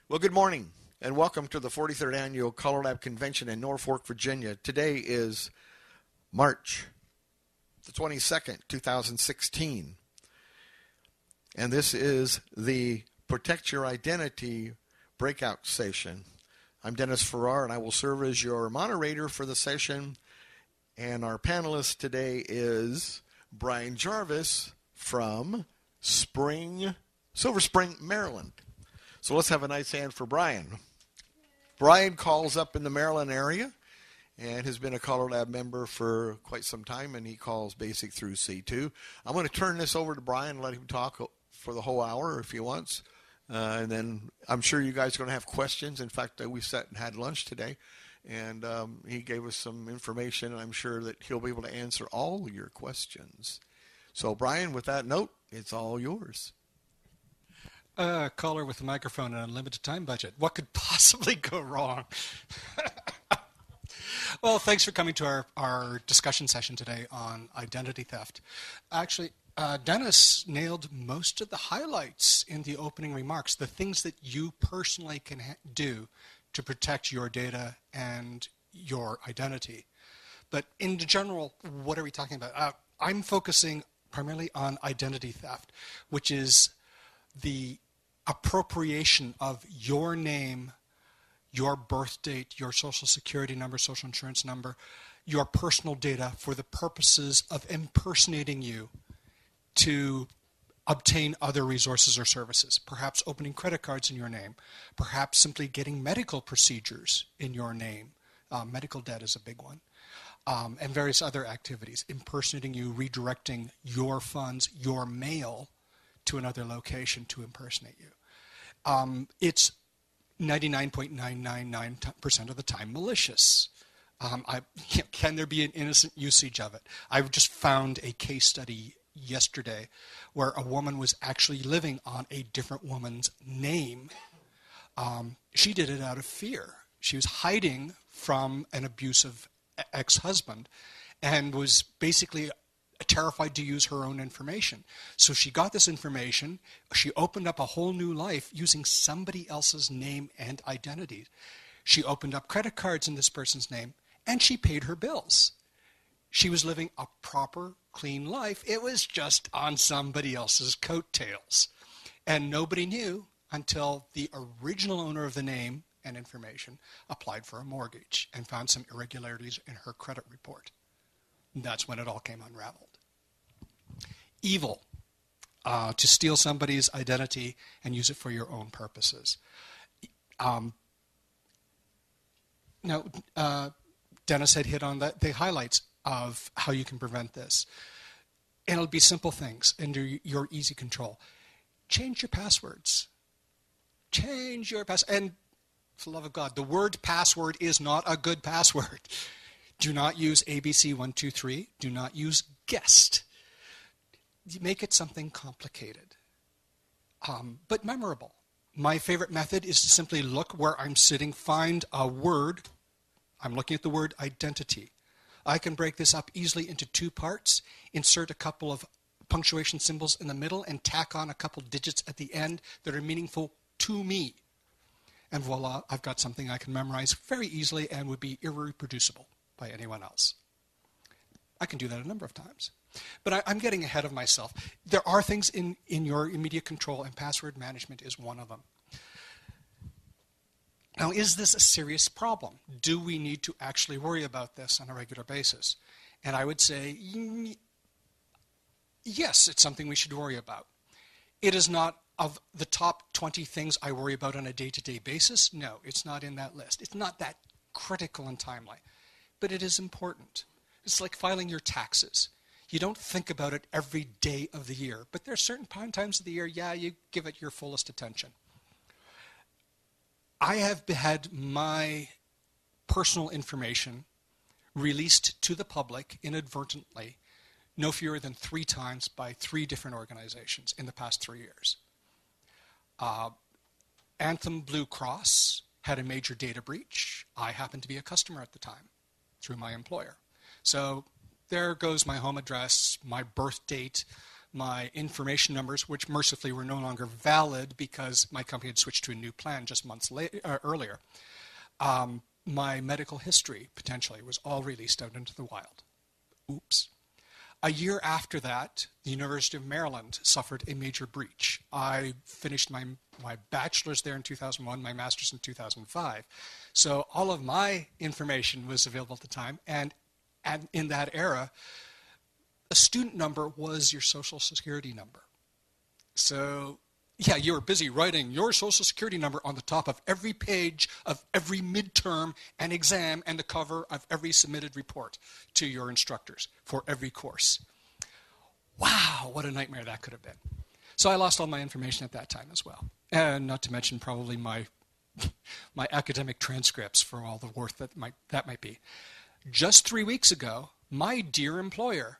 Well, good morning, and welcome to the 43rd Annual CALLERLAB Convention in Norfolk, Virginia. Today is March the 22nd, 2016, and this is the Protect Your Identity breakout session. I'm Dennis Farrar, and I will serve as your moderator for the session, and our panelist today is Brian Jarvis from Silver Spring, Maryland. So let's have a nice hand for Brian. Brian calls up in the Maryland area and has been a CALLERLAB member for quite some time, and he calls basic through C2. I'm going to turn this over to Brian and let him talk for the whole hour if he wants. And then I'm sure you guys are going to have questions. In fact, we sat and had lunch today, and he gave us some information, and I'm sure that he'll be able to answer all your questions. So, Brian, with that note, it's all yours. Caller with a microphone and an unlimited time budget. What could possibly go wrong? Well, thanks for coming to our discussion session today on identity theft. Actually, Dennis nailed most of the highlights in the opening remarks, the things that you personally can do to protect your data and your identity. But in general, what are we talking about? I'm focusing primarily on identity theft, which is the appropriation of your name, your birth date, your social security number, social insurance number, your personal data for the purposes of impersonating you to obtain other resources or services, perhaps opening credit cards in your name, perhaps simply getting medical procedures in your name. Medical debt is a big one. And various other activities, impersonating you, redirecting your funds, your mail to another location to impersonate you. It's 99.999% of the time malicious. Can there be an innocent usage of it? I just found a case study yesterday where a woman was actually living on a different woman's name. She did it out of fear. She was hiding from an abusive ex-husband and was basically terrified to use her own information. So she got this information, she opened up a whole new life using somebody else's name and identity. She opened up credit cards in this person's name, and she paid her bills. She was living a proper, clean life. It was just on somebody else's coattails. And nobody knew until the original owner of the name and information applied for a mortgage and found some irregularities in her credit report. That's when it all came unraveled. Evil, to steal somebody's identity and use it for your own purposes. Now, Dennis had hit on the highlights of how you can prevent this. And it'll be simple things under your easy control. Change your passwords. Change your password. And for the love of God, the word password is not a good password. Do not use ABC123. Do not use guest. Make it something complicated, but memorable. My favorite method is to simply look where I'm sitting, find a word. I'm looking at the word identity. I can break this up easily into two parts, insert a couple of punctuation symbols in the middle, and tack on a couple digits at the end that are meaningful to me. And voila, I've got something I can memorize very easily and would be irreproducible by anyone else. I can do that a number of times. But I'm getting ahead of myself. There are things in your immediate control, and password management is one of them. Now, is this a serious problem? Do we need to actually worry about this on a regular basis? And I would say, yes, it's something we should worry about. It is not of the top 20 things I worry about on a day-to-day basis. No, it's not in that list. It's not that critical and timely. But it is important. It's like filing your taxes. You don't think about it every day of the year, but there are certain times of the year, you give it your fullest attention. I have had my personal information released to the public inadvertently no fewer than 3 times by 3 different organizations in the past 3 years. Anthem Blue Cross had a major data breach. I happened to be a customer at the time through my employer. So there goes my home address, my birth date, my information numbers, which mercifully were no longer valid because my company had switched to a new plan just months earlier. My medical history, potentially, was all released out into the wild. Oops. A year after that, the University of Maryland suffered a major breach. I finished my bachelor's there in 2001, my master's in 2005. So all of my information was available at the time, and in that era, a student number was your social security number. So yeah, you were busy writing your social security number on the top of every page of every midterm and exam and the cover of every submitted report to your instructors for every course. Wow, what a nightmare that could have been. So I lost all my information at that time as well. And not to mention probably my academic transcripts for all the worth that might be. Just 3 weeks ago, my dear employer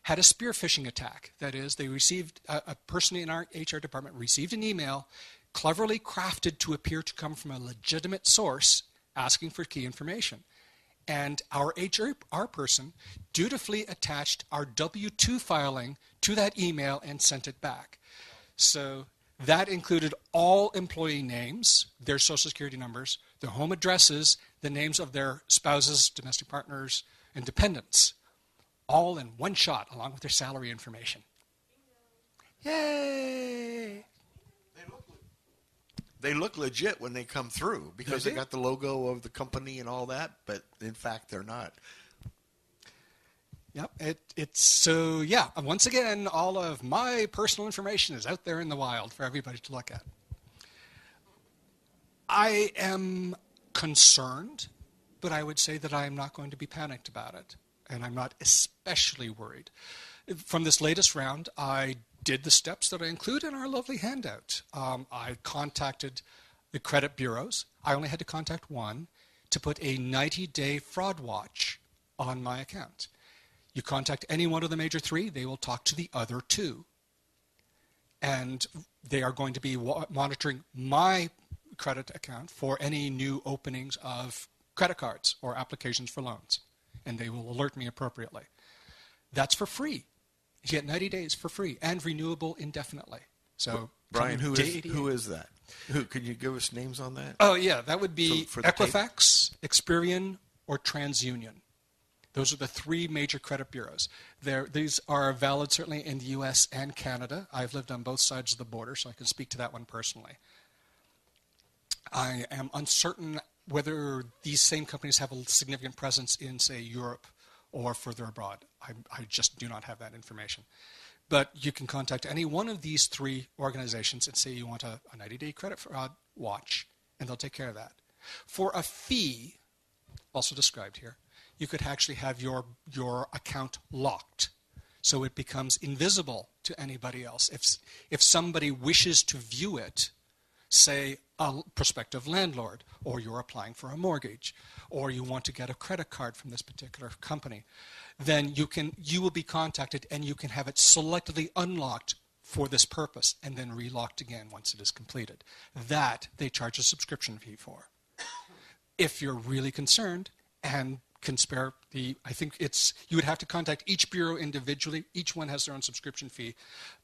had a spear phishing attack. That is, they received, a person in our HR department received an email cleverly crafted to appear to come from a legitimate source asking for key information. And our HR person dutifully attached our W-2 filing to that email and sent it back. So that included all employee names, their social security numbers, their home addresses, the names of their spouses, domestic partners, and dependents, all in one shot, along with their salary information. Yay! They look legit when they come through because they got the logo of the company and all that, but in fact they're not. Yep, it's so yeah. Once again, all of my personal information is out there in the wild for everybody to look at. I am concerned, but I would say that I am not going to be panicked about it, and I'm not especially worried. From this latest round, I did the steps that I include in our lovely handout. I contacted the credit bureaus. I only had to contact one to put a 90-day fraud watch on my account. You contact any one of the major three, they will talk to the other two. And they are going to be monitoring my credit account for any new openings of credit cards or applications for loans. And they will alert me appropriately. That's for free. You get 90 days for free and renewable indefinitely. So, Brian, who is that? Can you give us names on that? Oh, yeah. That would be Equifax, Experian, or TransUnion. Those are the three major credit bureaus. These are valid certainly in the U.S. and Canada. I've lived on both sides of the border, so I can speak to that one personally. I am uncertain whether these same companies have a significant presence in, say, Europe or further abroad. I just do not have that information. But you can contact any one of these three organizations and say you want a 90-day credit fraud watch, and they'll take care of that. For a fee, also described here, you could actually have your account locked, so it becomes invisible to anybody else. If somebody wishes to view it, say a prospective landlord, or you're applying for a mortgage, or you want to get a credit card from this particular company, then you will be contacted and you can have it selectively unlocked for this purpose and then relocked again once it is completed. That they charge a subscription fee for. If you're really concerned and can spare you would have to contact each bureau individually. Each one has their own subscription fee.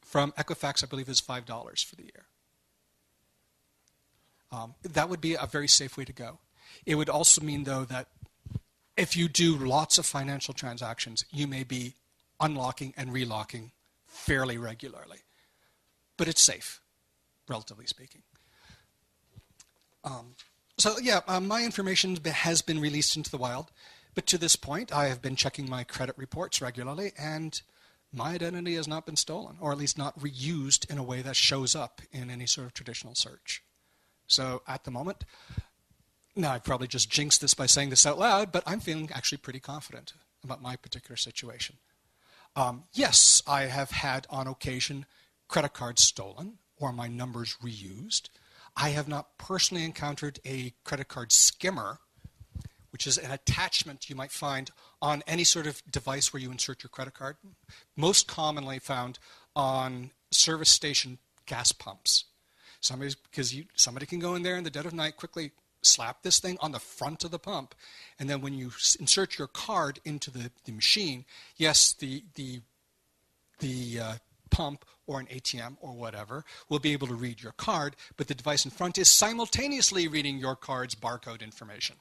From Equifax, I believe, is $5 for the year. That would be a very safe way to go. It would also mean, though, that if you do lots of financial transactions, you may be unlocking and relocking fairly regularly. But it's safe, relatively speaking. My information has been released into the wild. But to this point, I have been checking my credit reports regularly, and my identity has not been stolen, or at least not reused in a way that shows up in any sort of traditional search. So at the moment, now I probably just jinxed this by saying this out loud, but I'm feeling actually pretty confident about my particular situation. Yes, I have had on occasion credit cards stolen or my numbers reused. I have not personally encountered a credit card skimmer, which is an attachment you might find on any sort of device where you insert your credit card, most commonly found on service station gas pumps. Somebody can go in there in the dead of night, quickly slap this thing on the front of the pump, and then when you insert your card into the machine, yes, the pump or an ATM or whatever will be able to read your card, but the device in front is simultaneously reading your card's barcode information.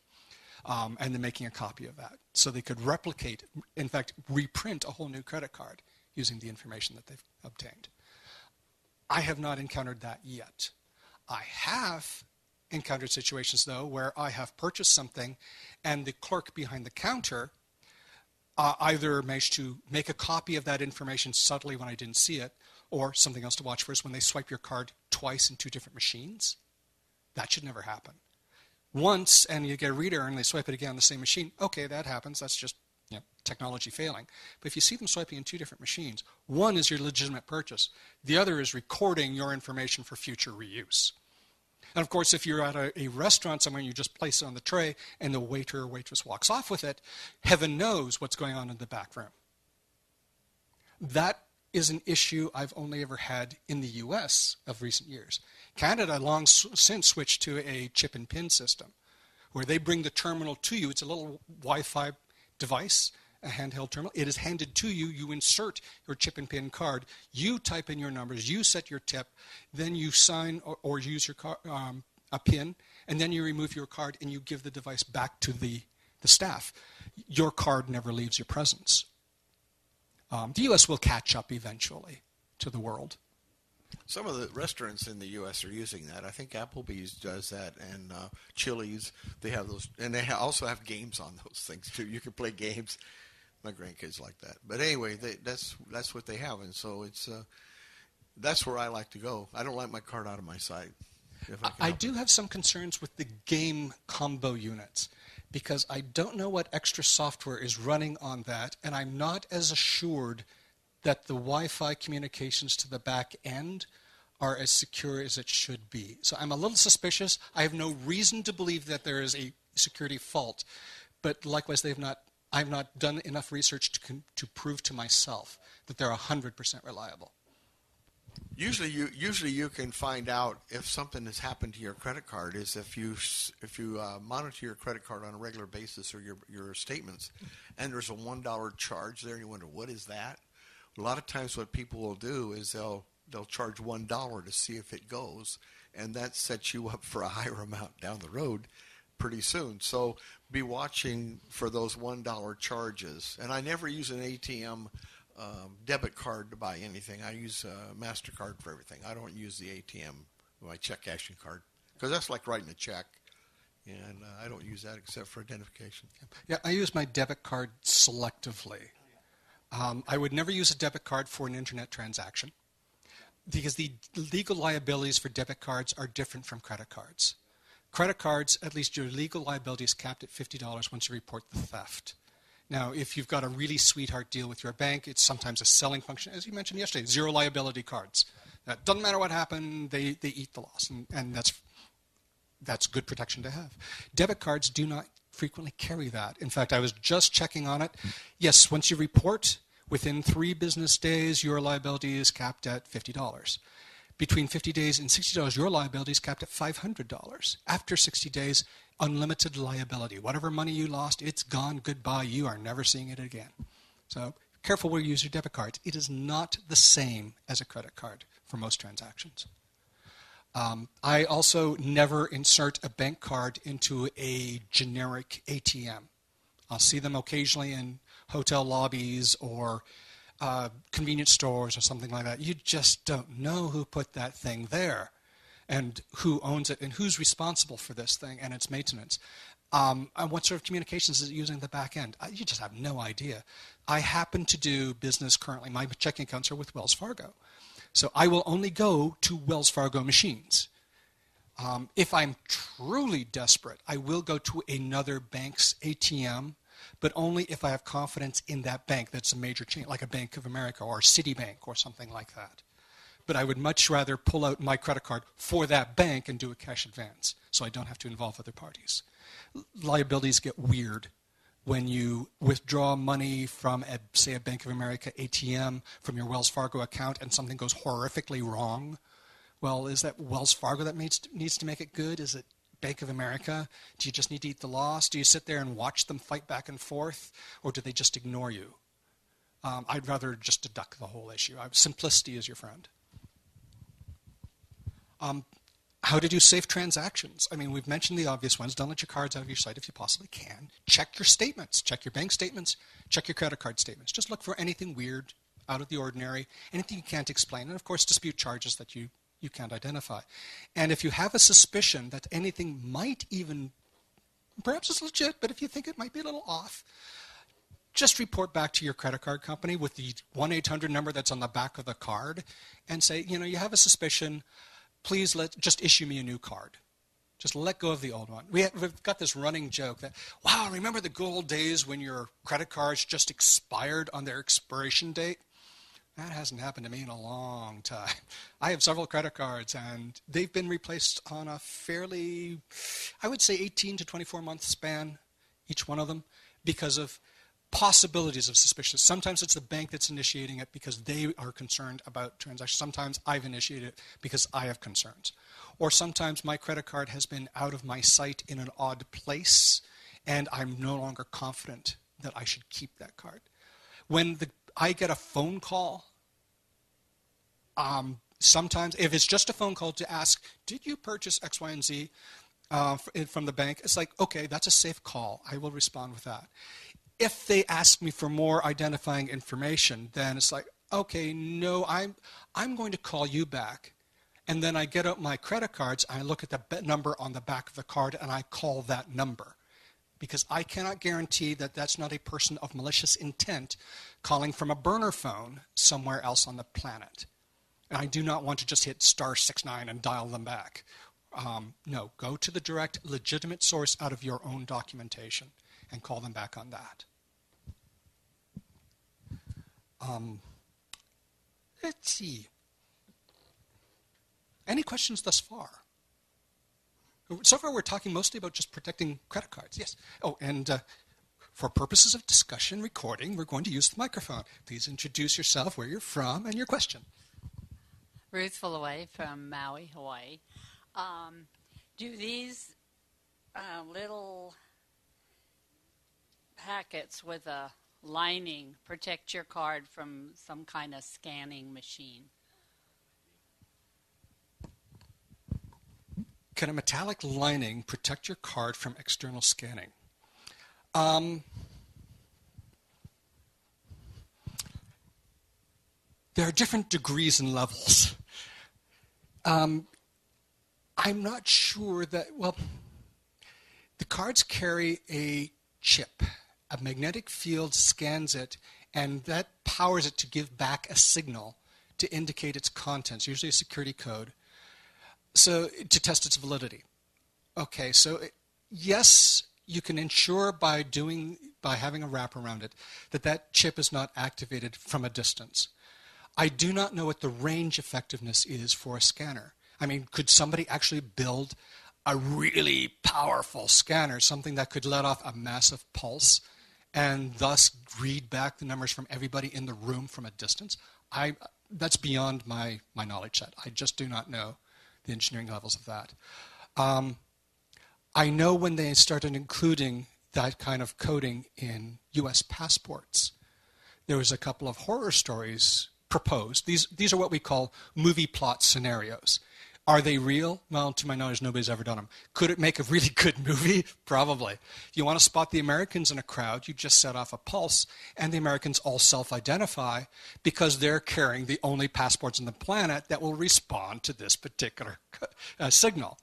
And then making a copy of that. So they could replicate, in fact, reprint a whole new credit card using the information that they've obtained. I have not encountered that yet. I have encountered situations, though, where I have purchased something and the clerk behind the counter either managed to make a copy of that information subtly when I didn't see it, or something else to watch for is when they swipe your card twice in two different machines. That should never happen. Once, and you get a reader and they swipe it again on the same machine, okay, that happens. That's just technology failing. But if you see them swiping in two different machines, one is your legitimate purchase. The other is recording your information for future reuse. And of course, if you're at a restaurant somewhere and you just place it on the tray and the waiter or waitress walks off with it, heaven knows what's going on in the back room. That is an issue I've only ever had in the US of recent years. Canada long since switched to a chip and pin system where they bring the terminal to you. It's a little Wi-Fi device, a handheld terminal. It is handed to you. You insert your chip and pin card. You type in your numbers. You set your tip. Then you sign or use your a pin, and then you remove your card and you give the device back to the staff. Your card never leaves your presence. The U.S. will catch up eventually to the world. Some of the restaurants in the U.S. are using that. I think Applebee's does that, and Chili's. They have those, and they also have games on those things too. You can play games. My grandkids like that. But anyway, that's what they have, and so it's that's where I like to go. I don't like my card out of my sight. I do have some concerns with the game combo units, because I don't know what extra software is running on that, and I'm not as assured that the Wi-Fi communications to the back end are as secure as it should be. So I'm a little suspicious. I have no reason to believe that there is a security fault, but likewise, I have not done enough research to prove to myself that they're 100% reliable. Usually you can find out if something has happened to your credit card is if you monitor your credit card on a regular basis or your statements, and there's a $1 charge there, and you wonder what is that. A lot of times, what people will do is they'll charge $1 to see if it goes, and that sets you up for a higher amount down the road pretty soon. So be watching for those $1 charges. And I never use an ATM debit card to buy anything. I use MasterCard for everything. I don't use the ATM, my check cashing card, because that's like writing a check, and I don't use that except for identification. Yeah, I use my debit card selectively. I would never use a debit card for an internet transaction because the legal liabilities for debit cards are different from credit cards. Credit cards, at least your legal liability is capped at $50 once you report the theft. Now, if you've got a really sweetheart deal with your bank, it's sometimes a selling function. As you mentioned yesterday, zero liability cards. That doesn't matter what happened, they eat the loss, and that's good protection to have. Debit cards do not frequently carry that. In fact, I was just checking on it. Yes, once you report, within 3 business days, your liability is capped at $50. Between 50 days and $60, your liability is capped at $500. After 60 days, unlimited liability. Whatever money you lost, it's gone, goodbye. You are never seeing it again. So careful where you use your debit cards. It is not the same as a credit card for most transactions. I also never insert a bank card into a generic ATM. I'll see them occasionally in hotel lobbies or convenience stores or something like that. You just don't know who put that thing there and who owns it and who's responsible for this thing and its maintenance. And what sort of communications is it using at the back end? You just have no idea. I happen to do business currently. My checking accounts are with Wells Fargo. So I will only go to Wells Fargo machines. If I'm truly desperate, I will go to another bank's ATM, but only if I have confidence in that bank that's a major chain, like a Bank of America or Citibank or something like that. But I would much rather pull out my credit card for that bank and do a cash advance so I don't have to involve other parties. Liabilities get weird when you withdraw money from, say, a Bank of America ATM from your Wells Fargo account and something goes horrifically wrong. Well, is that Wells Fargo that needs to make it good? Is it Bank of America? Do you just need to eat the loss? Do you sit there and watch them fight back and forth? Or do they just ignore you? I'd rather just deduct the whole issue. Simplicity is your friend. How to do safe transactions. I mean, we've mentioned the obvious ones. Don't let your cards out of your sight if you possibly can. Check your statements. Check your bank statements. Check your credit card statements. Just look for anything weird, out of the ordinary, anything you can't explain. And, of course, dispute charges that you can't identify. And if you have a suspicion that anything might even, perhaps it's legit, but if you think it might be a little off, just report back to your credit card company with the 1-800 number that's on the back of the card and say, you have a suspicion. Please just issue me a new card. Just let go of the old one. We've got this running joke that, wow, remember the good old days when your credit cards just expired on their expiration date? That hasn't happened to me in a long time. I have several credit cards, and they've been replaced on a fairly, I would say 18 to 24-month span, each one of them, because of possibilities of suspicion. Sometimes it's the bank that's initiating it because they are concerned about transactions. Sometimes I've initiated it because I have concerns. Or sometimes my credit card has been out of my sight in an odd place, and I'm no longer confident that I should keep that card. When I get a phone call, sometimes, if it's just a phone call to ask, did you purchase X, Y, and Z from the bank? It's like, okay, that's a safe call. I will respond with that. If they ask me for more identifying information, then it's like, okay, no, I'm going to call you back. And then I get out my credit cards, I look at the number on the back of the card, and I call that number. Because I cannot guarantee that that's not a person of malicious intent calling from a burner phone somewhere else on the planet. And I do not want to just hit *69 and dial them back. No, go to the direct, legitimate source out of your own documentation and call them back on that. Let's see. Any questions thus far? So far, we're talking mostly about just protecting credit cards. Yes. Oh, and for purposes of discussion, recording, we're going to use the microphone. Please introduce yourself, where you're from, and your question. Ruth Fullaway from Maui, Hawaii. Do these little packets with a lining protect your card from some kind of scanning machine? Can a metallic lining protect your card from external scanning? There are different degrees and levels. I'm not sure that, well, the cards carry a chip. A magnetic field scans it, and that powers it to give back a signal to indicate its contents, usually a security code, so to test its validity. Okay, so yes, you can ensure by having a wrap around it that chip is not activated from a distance. I do not know what the range effectiveness is for a scanner. I mean, could somebody actually build a really powerful scanner, something that could let off a massive pulse and thus read back the numbers from everybody in the room from a distance? That's beyond my knowledge set. I just do not know the engineering levels of that. I know when they started including that kind of coding in U.S. passports, there was a couple of horror stories proposed. These are what we call movie plot scenarios. Are they real? Well, to my knowledge, nobody's ever done them. Could it make a really good movie? Probably. If you want to spot the Americans in a crowd, you just set off a pulse, and the Americans all self-identify because they're carrying the only passports on the planet that will respond to this particular signal.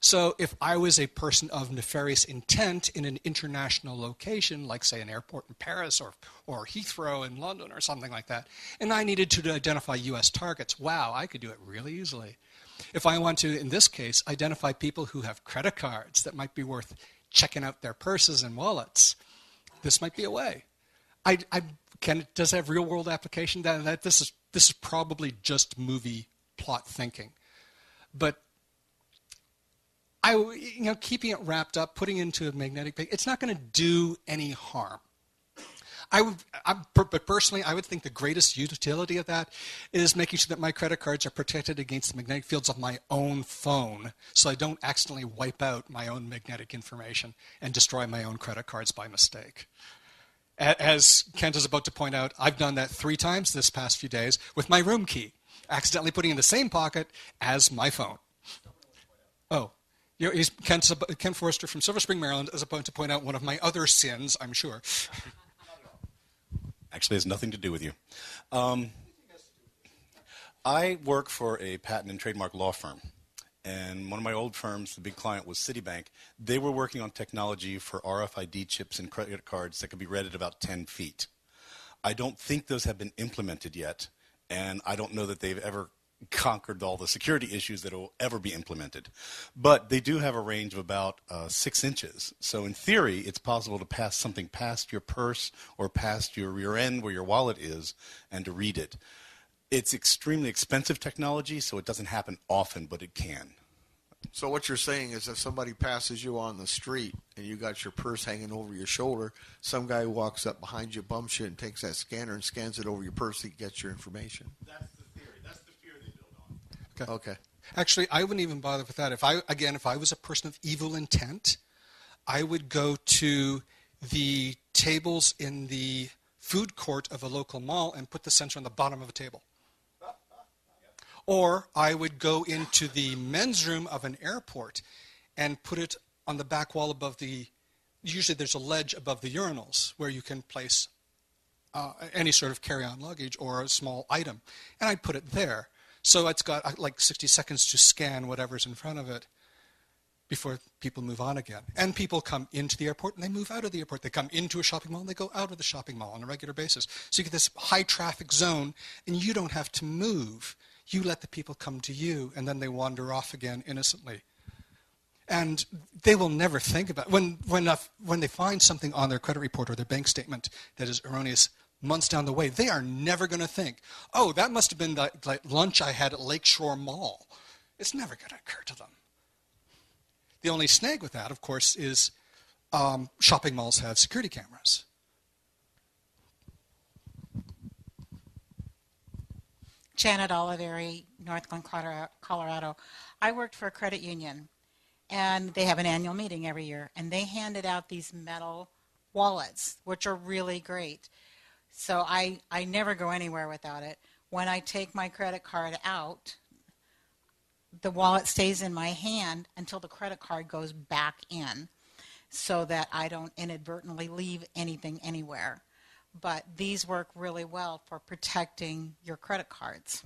So if I was a person of nefarious intent in an international location, like, say, an airport in Paris or Heathrow in London or something like that, and I needed to identify U.S. targets, wow, I could do it really easily. If I want to, in this case, identify people who have credit cards that might be worth checking out their purses and wallets, this might be a way. Does it have real-world application? This is probably just movie plot thinking. But keeping it wrapped up, putting it into a magnetic bag, it's not going to do any harm. But personally, I would think the greatest utility of that is making sure that my credit cards are protected against the magnetic fields of my own phone, so I don't accidentally wipe out my own magnetic information and destroy my own credit cards by mistake. As Kent is about to point out, I've done that 3 times this past few days with my room key, accidentally putting it in the same pocket as my phone. Oh, he's Ken Forrester from Silver Spring, Maryland, is about to point out one of my other sins, I'm sure. Actually, has nothing to do with you. I work for a patent and trademark law firm. And one of my old firms, the big client was Citibank. They were working on technology for RFID chips and credit cards that could be read at about 10 feet. I don't think those have been implemented yet, and I don't know that they've ever conquered all the security issues that will ever be implemented. But they do have a range of about 6 inches. So in theory, it's possible to pass something past your purse or past your rear end where your wallet is and to read it. It's extremely expensive technology, so it doesn't happen often, but it can. So what you're saying is if somebody passes you on the street and you got your purse hanging over your shoulder, some guy walks up behind you, bumps you, and takes that scanner and scans it over your purse, he gets your information. That's the theory. That's the fear they build on. Okay. Actually, I wouldn't even bother with that. If I was a person of evil intent, I would go to the tables in the food court of a local mall and put the sensor on the bottom of a table. Or I would go into the men's room of an airport and put it on the back wall above usually there's a ledge above the urinals where you can place any sort of carry-on luggage or a small item. And I'd put it there. So it's got like 60 seconds to scan whatever's in front of it before people move on again. And people come into the airport and they move out of the airport. They come into a shopping mall and they go out of the shopping mall on a regular basis. So you get this high traffic zone and you don't have to move. You let the people come to you, and then they wander off again innocently. And they will never think about when they find something on their credit report or their bank statement that is erroneous months down the way, they are never going to think, oh, that must have been the lunch I had at Lakeshore Mall. It's never going to occur to them. The only snag with that, of course, is shopping malls have security cameras. Janet Oliveri, North Glen, Colorado. I worked for a credit union, and they have an annual meeting every year, and they handed out these metal wallets, which are really great. So I never go anywhere without it. When I take my credit card out, the wallet stays in my hand until the credit card goes back in so that I don't inadvertently leave anything anywhere. But these work really well for protecting your credit cards.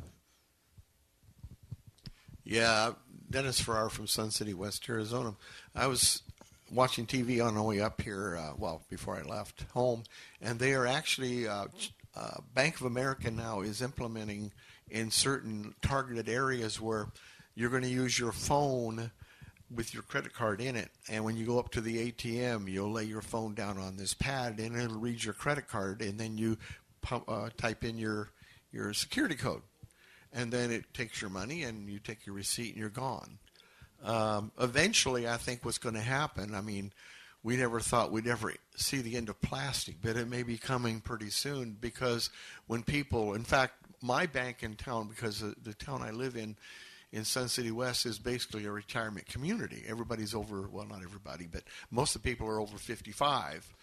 Yeah, Dennis Farrar from Sun City, West Arizona. I was watching TV on the way up here, before I left home, and they are actually, Bank of America now is implementing in certain targeted areas where you're going to use your phone with your credit card in it, and when you go up to the ATM, you'll lay your phone down on this pad, and it'll read your credit card, and then you type in your security code, and then it takes your money, and you take your receipt, and you're gone. Eventually, I think what's going to happen, I mean, we never thought we'd ever see the end of plastic, but it may be coming pretty soon, because when people, in fact, my bank in town, because the town I live in Sun City West is basically a retirement community. Everybody's over, well, not everybody, but most of the people are over 55.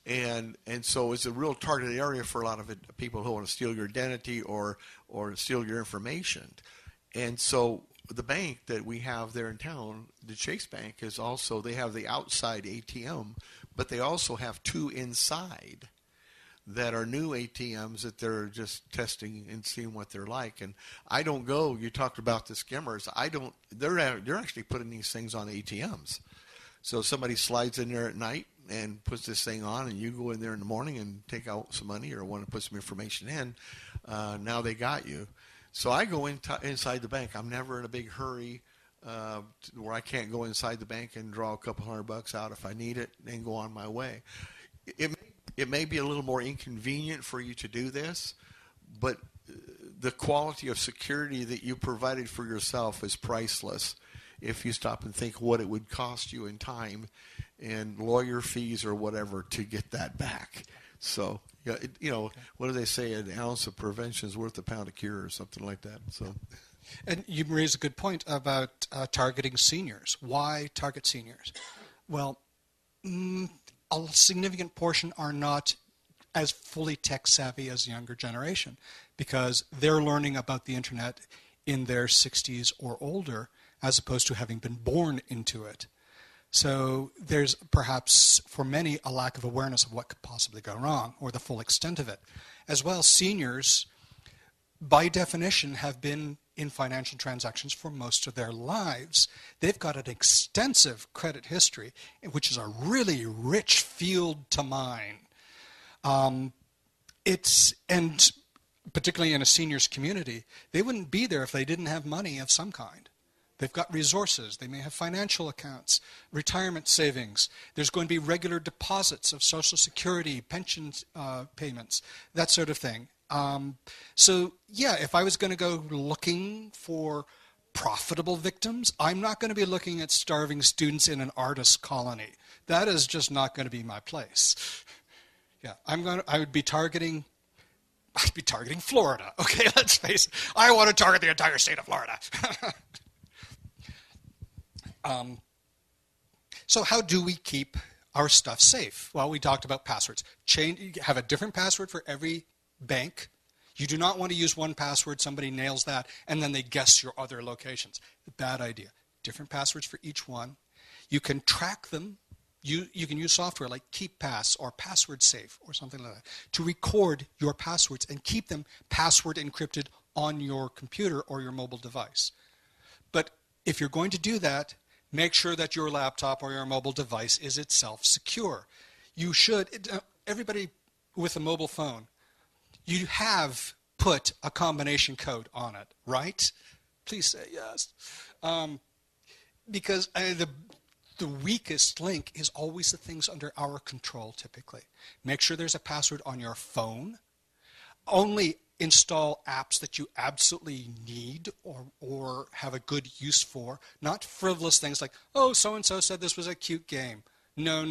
And so it's a real targeted area for a lot of people who want to steal your identity or steal your information. And so the bank that we have there in town, the Chase Bank, is also, they have the outside ATM, but they also have 2 inside that are new ATMs that they're just testing and seeing what they're like. And I don't go, you talked about the skimmers, they're actually putting these things on ATMs. So somebody slides in there at night and puts this thing on, and you go in there in the morning and take out some money or want to put some information in, now they got you. So I go inside the bank. I'm never in a big hurry where I can't go inside the bank and draw a couple $100 out if I need it and go on my way. It may be a little more inconvenient for you to do this, but the quality of security that you provided for yourself is priceless if you stop and think what it would cost you in time and lawyer fees or whatever to get that back. So, what do they say? An ounce of prevention is worth a pound of cure or something like that. So, and you raise a good point about targeting seniors. Why target seniors? Well, a significant portion are not as fully tech savvy as the younger generation, because they're learning about the internet in their 60s or older, as opposed to having been born into it. So there's perhaps, for many, a lack of awareness of what could possibly go wrong, or the full extent of it. As well, seniors, by definition, have been in financial transactions for most of their lives. They've got an extensive credit history, which is a really rich field to mine. And particularly in a seniors community, they wouldn't be there if they didn't have money of some kind. They've got resources. They may have financial accounts, retirement savings. There's going to be regular deposits of Social Security, pension payments, that sort of thing. So, yeah, if I was going to go looking for profitable victims, I'm not going to be looking at starving students in an artist colony. That is just not going to be my place. Yeah, I'd be targeting Florida. Okay, let's face it. I want to target the entire state of Florida. So how do we keep our stuff safe? Well, we talked about passwords. Have a different password for every bank. You do not want to use one password, somebody nails that, and then they guess your other locations. Bad idea. Different passwords for each one. You can track them. You can use software like KeepPass or Password Safe or something like that to record your passwords and keep them password encrypted on your computer or your mobile device. But if you're going to do that, make sure that your laptop or your mobile device is itself secure. You should, everybody with a mobile phone, you have put a combination code on it, right? Please say yes. Because the weakest link is always the things under our control, typically. Make sure there's a password on your phone. Only install apps that you absolutely need or have a good use for, not frivolous things like, oh, so-and-so said this was a cute game. No.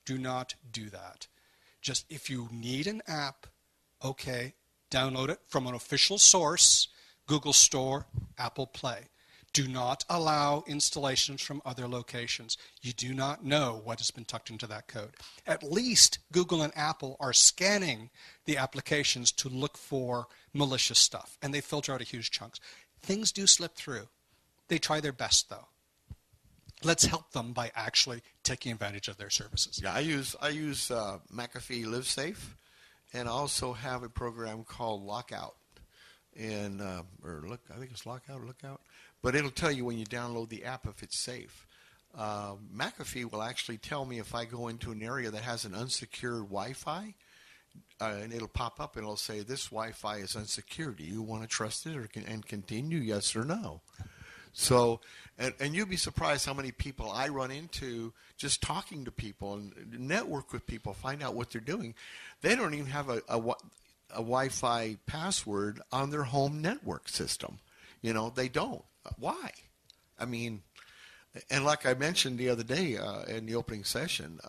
Do not do that. Just if you need an app, okay, download it from an official source, Google Store, Apple Play. Do not allow installations from other locations. You do not know what has been tucked into that code. At least Google and Apple are scanning the applications to look for malicious stuff, and they filter out a huge chunks. Things do slip through. They try their best, though. Let's help them by actually taking advantage of their services. Yeah, I use McAfee LiveSafe, and I also have a program called Lockout, and I think it's Lockout or Lookout. But it'll tell you when you download the app if it's safe. McAfee will actually tell me if I go into an area that has an unsecured Wi-Fi, and it'll pop up and it'll say, this Wi-Fi is unsecured. Do you want to trust it and continue, yes or no? So, and you'd be surprised how many people I run into just talking to people and network with people, find out what they're doing. They don't even have a Wi-Fi password on their home network system. You know, they don't. Why? I mean, and like I mentioned the other day in the opening session,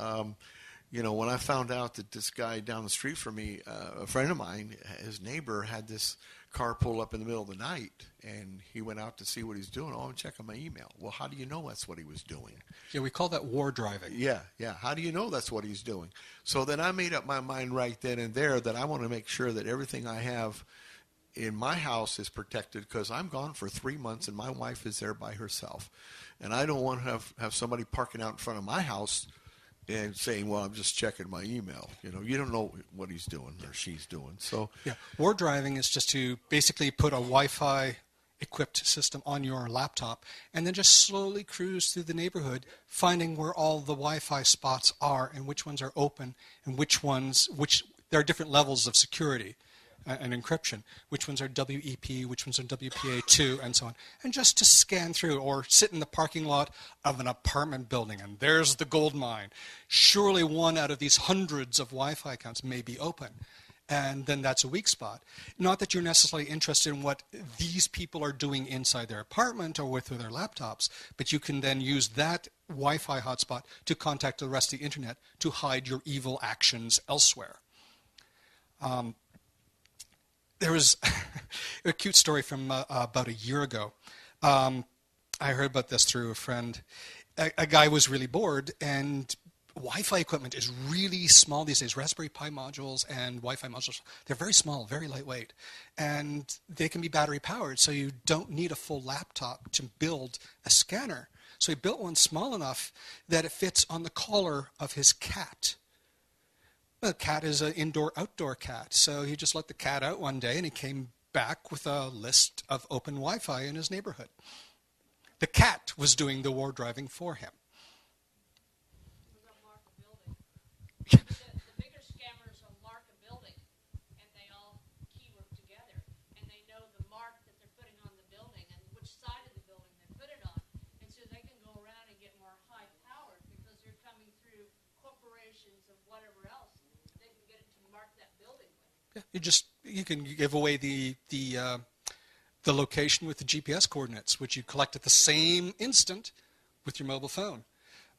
you know, when I found out that this guy down the street from me, a friend of mine, his neighbor had this car pull up in the middle of the night, and he went out to see what he's doing. Oh, I'm checking my email. Well, how do you know that's what he was doing? Yeah, we call that war driving. Yeah. How do you know that's what he's doing? So then I made up my mind right then and there that I want to make sure that everything I have in my house is protected, because I'm gone for 3 months and my wife is there by herself. And I don't want to have somebody parking out in front of my house and saying, well, I'm just checking my email. You know, you don't know what he's doing or she's doing. So yeah, war driving is just to basically put a Wi-Fi equipped system on your laptop and then just slowly cruise through the neighborhood, finding where all the Wi-Fi spots are and which ones are open and which there are different levels of security and encryption, which ones are WEP, which ones are WPA2, and so on. And just to scan through, or sit in the parking lot of an apartment building, and there's the gold mine. Surely one out of these hundreds of Wi-Fi accounts may be open. And then that's a weak spot. Not that you're necessarily interested in what these people are doing inside their apartment or with their laptops, but you can then use that Wi-Fi hotspot to contact the rest of the internet to hide your evil actions elsewhere. There was a cute story from about a year ago. I heard about this through a friend. A guy was really bored and Wi-Fi equipment is really small these days. Raspberry Pi modules and Wi-Fi modules, they're very small, very lightweight. And they can be battery powered, so you don't need a full laptop to build a scanner. So he built one small enough that it fits on the collar of his cat. The cat is an indoor-outdoor cat, so he just let the cat out one day and he came back with a list of open Wi-Fi in his neighborhood. The cat was doing the war driving for him. The bigger scammers will mark a building, and they all keyword together, and they know the mark that they're putting on the building and which side of the building they put it on, and so they can go around and get more high-powered because they're coming through corporations of whatever else. They can get it to mark that building with. Yeah, you can give away the location with the GPS coordinates, which you collect at the same instant with your mobile phone.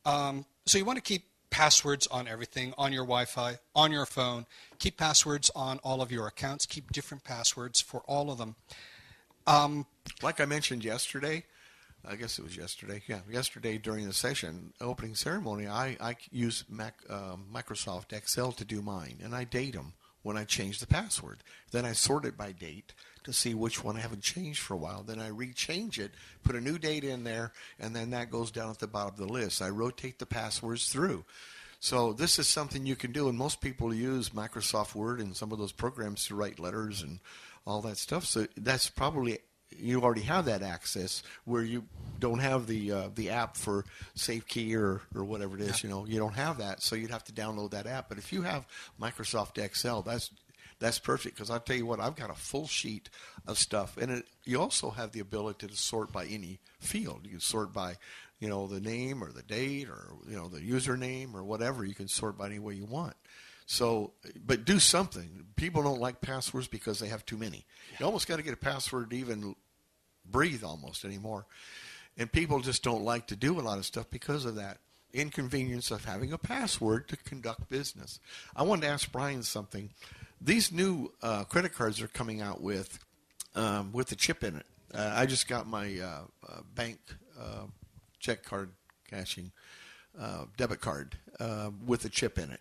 So you want to keep passwords on everything, on your Wi-Fi, on your phone. Keep passwords on all of your accounts. Keep different passwords for all of them. Like I mentioned yesterday, I guess it was yesterday. Yeah, yesterday during the session, opening ceremony, I use Microsoft Excel to do mine, and I date them when I change the password. Then I sort it by date to see which one I haven't changed for a while. Then I rechange it, put a new date in there, and then that goes down at the bottom of the list. I rotate the passwords through. So this is something you can do, and most people use Microsoft Word and some of those programs to write letters and all that stuff. So that's probably, you already have that access where you don't have the app for SafeKey or whatever it is. You don't have that, so you'd have to download that app. But if you have Microsoft Excel, that's perfect, because I'll tell you what, I've got a full sheet of stuff, and you also have the ability to sort by any field. You can sort by, the name or the date or the username or whatever. You can sort by any way you want. So, but do something. People don't like passwords because they have too many. You almost got to get a password to even breathe almost anymore. And people just don't like to do a lot of stuff because of that inconvenience of having a password to conduct business. I wanted to ask Brian something. These new credit cards are coming out with a chip in it. I just got my bank check card cashing debit card with a chip in it.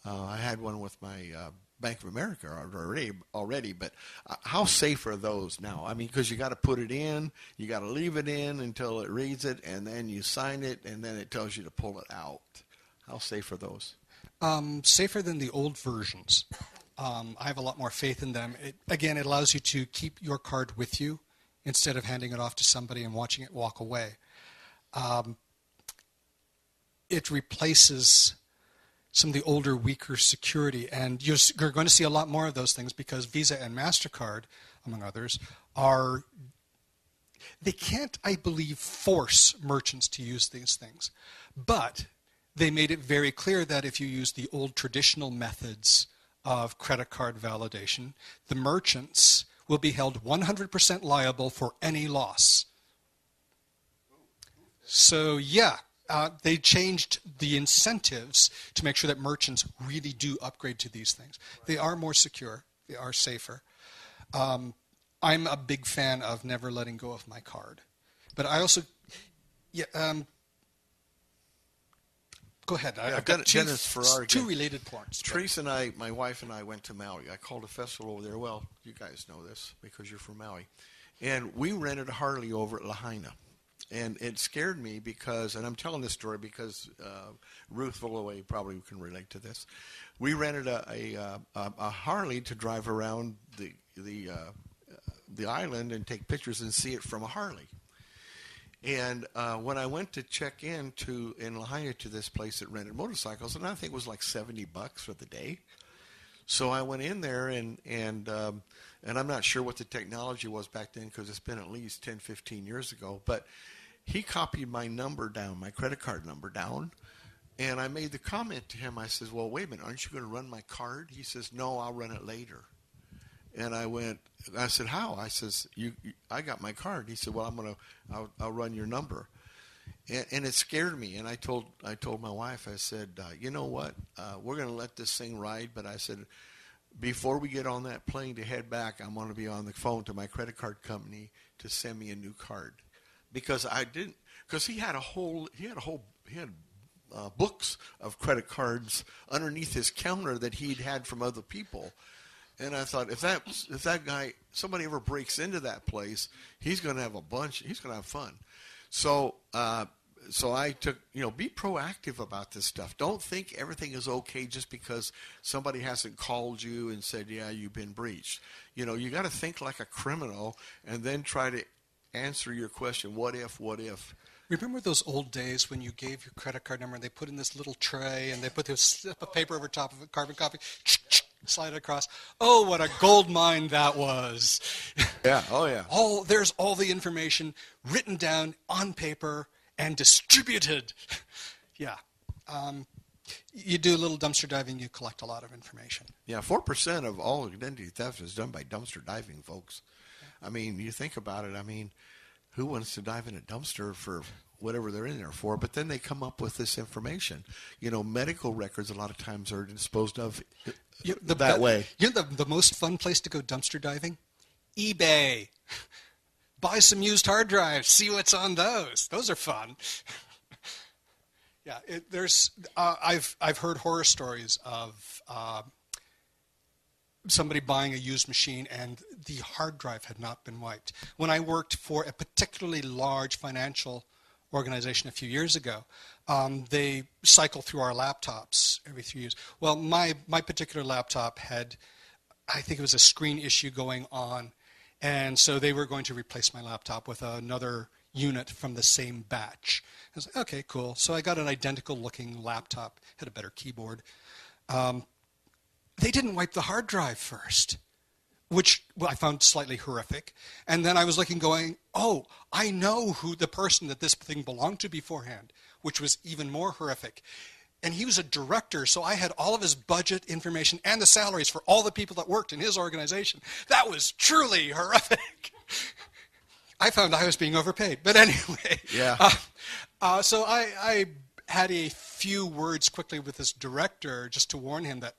I had one with my Bank of America already, but how safe are those now? I mean, because you got to put it in, you got to leave it in until it reads it, and then you sign it, and then it tells you to pull it out. How safe are those? Safer than the old versions. I have a lot more faith in them. It allows you to keep your card with you instead of handing it off to somebody and watching it walk away. It replaces some of the older, weaker security, and you're going to see a lot more of those things because Visa and MasterCard, among others, they can't, I believe, force merchants to use these things, but they made it very clear that if you use the old traditional methods of credit card validation, the merchants will be held 100% liable for any loss. So, they changed the incentives to make sure that merchants really do upgrade to these things. They are more secure. They are safer. I'm a big fan of never letting go of my card. But I also, go ahead. I've got two related points. Teresa and I, my wife and I, went to Maui. I called a festival over there. Well, you guys know this because you're from Maui. And we rented a Harley over at Lahaina. And it scared me because, and I'm telling this story because Ruth Villaway probably can relate to this. We rented a Harley to drive around the island and take pictures and see it from a Harley. And when I went to check in Lahaina to this place that rented motorcycles, and I think it was like $70 for the day. So I went in there and I'm not sure what the technology was back then because it's been at least 10, 15 years ago. But he copied my number down, my credit card number down, and I made the comment to him. I said, well, wait a minute, aren't you going to run my card? He says, no, I'll run it later. And I said, how? I says, I got my card. He said, well, I'll run your number. And it scared me. And I told my wife, I said, you know what? We're going to let this thing ride. But I said, before we get on that plane to head back, I'm going to be on the phone to my credit card company to send me a new card. Because he had books of credit cards underneath his counter that he'd had from other people. And I thought, if that guy, somebody ever breaks into that place, he's going to have a bunch. He's going to have fun. So I took, be proactive about this stuff. Don't think everything is okay just because somebody hasn't called you and said, yeah, you've been breached. You got to think like a criminal and then try to answer your question. What if? Remember those old days when you gave your credit card number and they put in this little tray and they put this slip of paper over top of it, carbon copy, slide it across. Oh, what a gold mine that was. Yeah, oh yeah. There's all the information written down on paper and distributed. Yeah. You do a little dumpster diving, you collect a lot of information. Yeah, 4% of all identity theft is done by dumpster diving, folks. I mean, you think about it, who wants to dive in a dumpster for whatever they're in there for? But then they come up with this information. Medical records a lot of times are disposed of that way. The most fun place to go dumpster diving? eBay. Buy some used hard drives. See what's on those. Those are fun. Yeah, I've heard horror stories of somebody buying a used machine and the hard drive had not been wiped. When I worked for a particularly large financial organization a few years ago, they cycle through our laptops every 3 years. Well, my particular laptop had, I think it was a screen issue going on, and so they were going to replace my laptop with another unit from the same batch. I was like, okay, cool. So I got an identical looking laptop, had a better keyboard. They didn't wipe the hard drive first, which I found slightly horrific. And then I was looking going, oh, I know who the person that this thing belonged to beforehand, which was even more horrific. And he was a director, so I had all of his budget information and the salaries for all the people that worked in his organization. That was truly horrific. I found I was being overpaid. But anyway. Yeah. So I had a few words quickly with this director just to warn him that,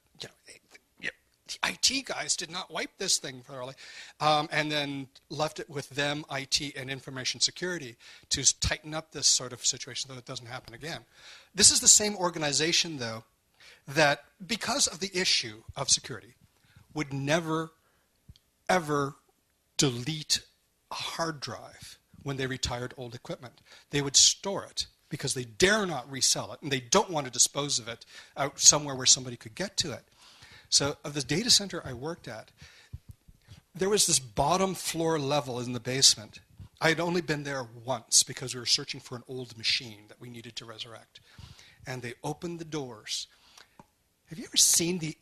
the IT guys did not wipe this thing thoroughly, and then left it with them, IT, and information security to tighten up this sort of situation so it doesn't happen again. This is the same organization, though, that because of the issue of security, would never, ever delete a hard drive when they retired old equipment. They would store it because they dare not resell it, and they don't want to dispose of it out somewhere where somebody could get to it. So of the data center I worked at, there was this bottom floor level in the basement. I had only been there once because we were searching for an old machine that we needed to resurrect. And they opened the doors. Have you ever seen the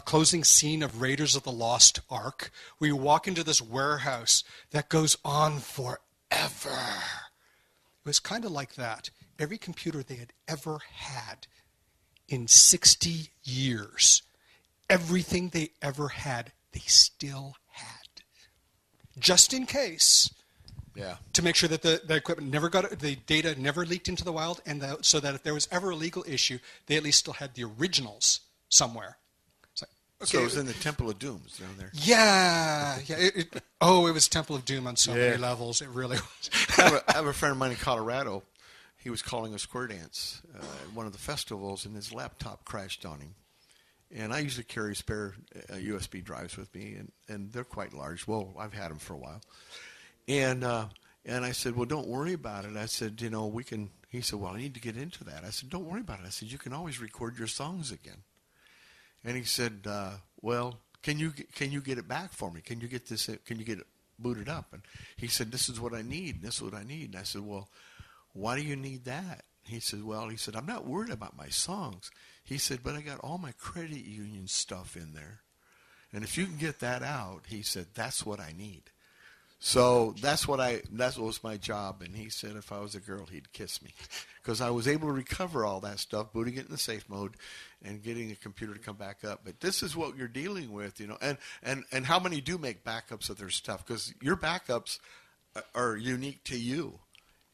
closing scene of Raiders of the Lost Ark, where you walk into this warehouse that goes on forever? It was kind of like that. Every computer they had ever had in 60 years, everything they ever had, they still had. Just in case. Yeah. To make sure that the equipment the data never leaked into the wild, and so that if there was ever a legal issue, they at least still had the originals somewhere. Okay. So it was in the Temple of Doom down there. Yeah. It was Temple of Doom on so many levels. It really was. I have a friend of mine in Colorado. He was calling a square dance at one of the festivals, and his laptop crashed on him. And I usually carry spare USB drives with me, and they're quite large. Well, I've had them for a while. And I said, well, don't worry about it. I said, we can. He said, well, I need to get into that. I said, don't worry about it. I said, you can always record your songs again. And he said, well, can you get it back for me? Can you get this? Can you get it booted up? And he said, this is what I need. This is what I need. And I said, well, why do you need that? He said, I'm not worried about my songs. He said, but I got all my credit union stuff in there. And if you can get that out, he said, that's what I need. So that was my job. And he said if I was a girl, he'd kiss me. Because I was able to recover all that stuff, booting it in the safe mode, and getting a computer to come back up. But this is what you're dealing with, And how many do make backups of their stuff? Because your backups are unique to you.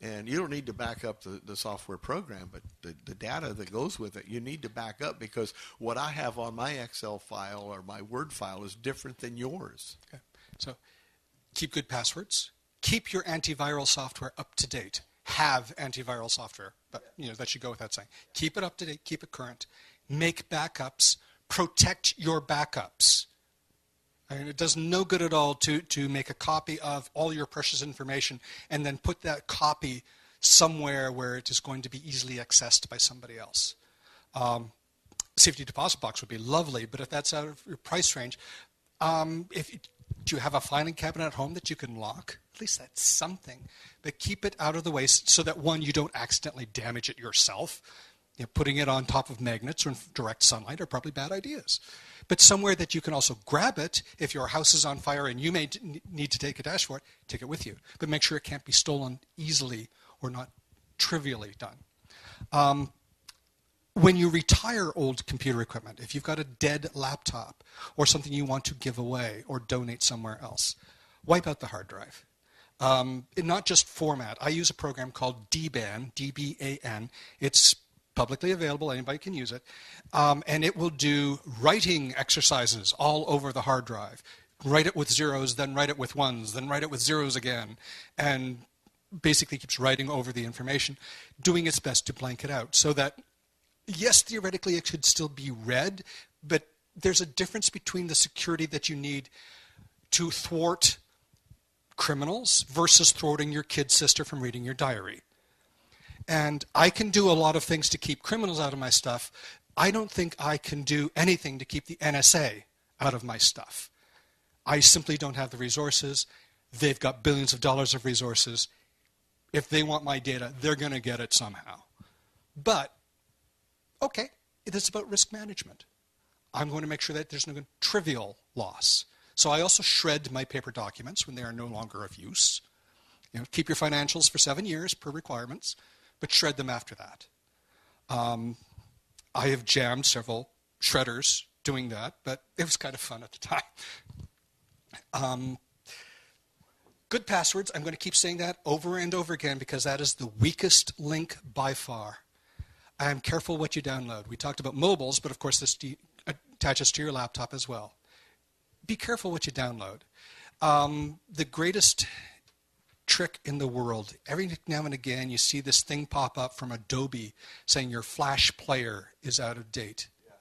And you don't need to back up the software program, but the data that goes with it, you need to back up, because what I have on my Excel file or my Word file is different than yours. Okay. So keep good passwords. Keep your antiviral software up to date. have antiviral software, but that should go without saying. Keep it up to date, keep it current. Make backups, protect your backups. I mean, it does no good at all to make a copy of all your precious information and then put that copy somewhere where it is going to be easily accessed by somebody else. Safety deposit box would be lovely, but if that's out of your price range, do you have a filing cabinet at home that you can lock? At least that's something. But keep it out of the way so that, one, you don't accidentally damage it yourself. Putting it on top of magnets or in direct sunlight are probably bad ideas. But somewhere that you can also grab it if your house is on fire and you may need to take a dash for it, take it with you. But make sure it can't be stolen easily or not trivially done. When you retire old computer equipment, if you've got a dead laptop or something you want to give away or donate somewhere else, wipe out the hard drive. Not just format. I use a program called DBAN, D-B-A-N. It's publicly available. Anybody can use it. And it will do writing exercises all over the hard drive. Write it with zeros, then write it with ones, then write it with zeros again. And basically keeps writing over the information, doing its best to blank it out so that, yes, theoretically it could still be read, but there's a difference between the security that you need to thwart criminals versus thwarting your kid sister from reading your diary. And I can do a lot of things to keep criminals out of my stuff. I don't think I can do anything to keep the NSA out of my stuff. I simply don't have the resources. They've got billions of dollars of resources. If they want my data, they're going to get it somehow. But, okay, it is about risk management. I'm going to make sure that there's no trivial loss. So I also shred my paper documents when they are no longer of use. Keep your financials for 7 years per requirements, but shred them after that. I have jammed several shredders doing that, but it was kind of fun at the time. Good passwords, I'm going to keep saying that over and over again because that is the weakest link by far. I'm careful what you download. We talked about mobiles, but of course this attaches to your laptop as well. Be careful what you download. The greatest trick in the world, every now and again you see this thing pop up from Adobe saying your Flash player is out of date. Yeah.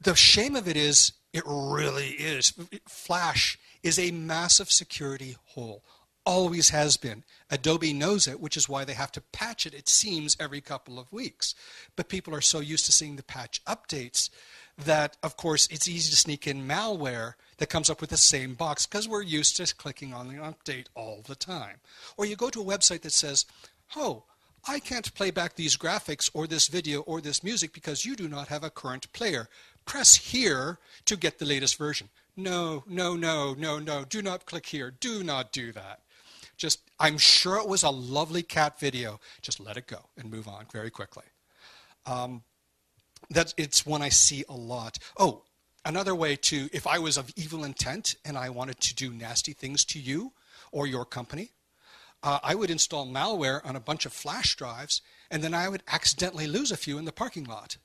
The shame of it is, it really is. Flash is a massive security hole. Always has been. Adobe knows it, which is why they have to patch it, it seems, every couple of weeks. But people are so used to seeing the patch updates that, of course, it's easy to sneak in malware that comes up with the same box because we're used to clicking on the update all the time. Or you go to a website that says, oh, I can't play back these graphics or this video or this music because you do not have a current player. Press here to get the latest version. No, no, no, no, no. Do not click here. Do not do that. Just, I'm sure it was a lovely cat video. Just let it go and move on very quickly. It's one I see a lot. Oh, another way to, if I was of evil intent and I wanted to do nasty things to you or your company, I would install malware on a bunch of flash drives and then I would accidentally lose a few in the parking lot.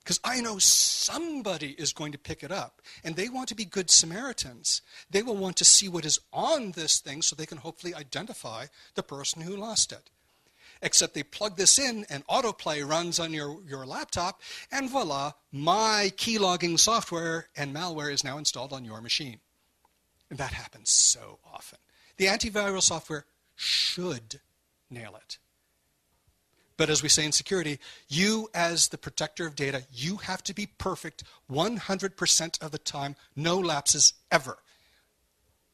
Because I know somebody is going to pick it up, and they want to be good Samaritans. They will want to see what is on this thing so they can hopefully identify the person who lost it. Except they plug this in, and autoplay runs on your laptop, and voila, my keylogging software and malware is now installed on your machine. And that happens so often. The antiviral software should nail it. But as we say in security, you as the protector of data, you have to be perfect 100% of the time, no lapses ever.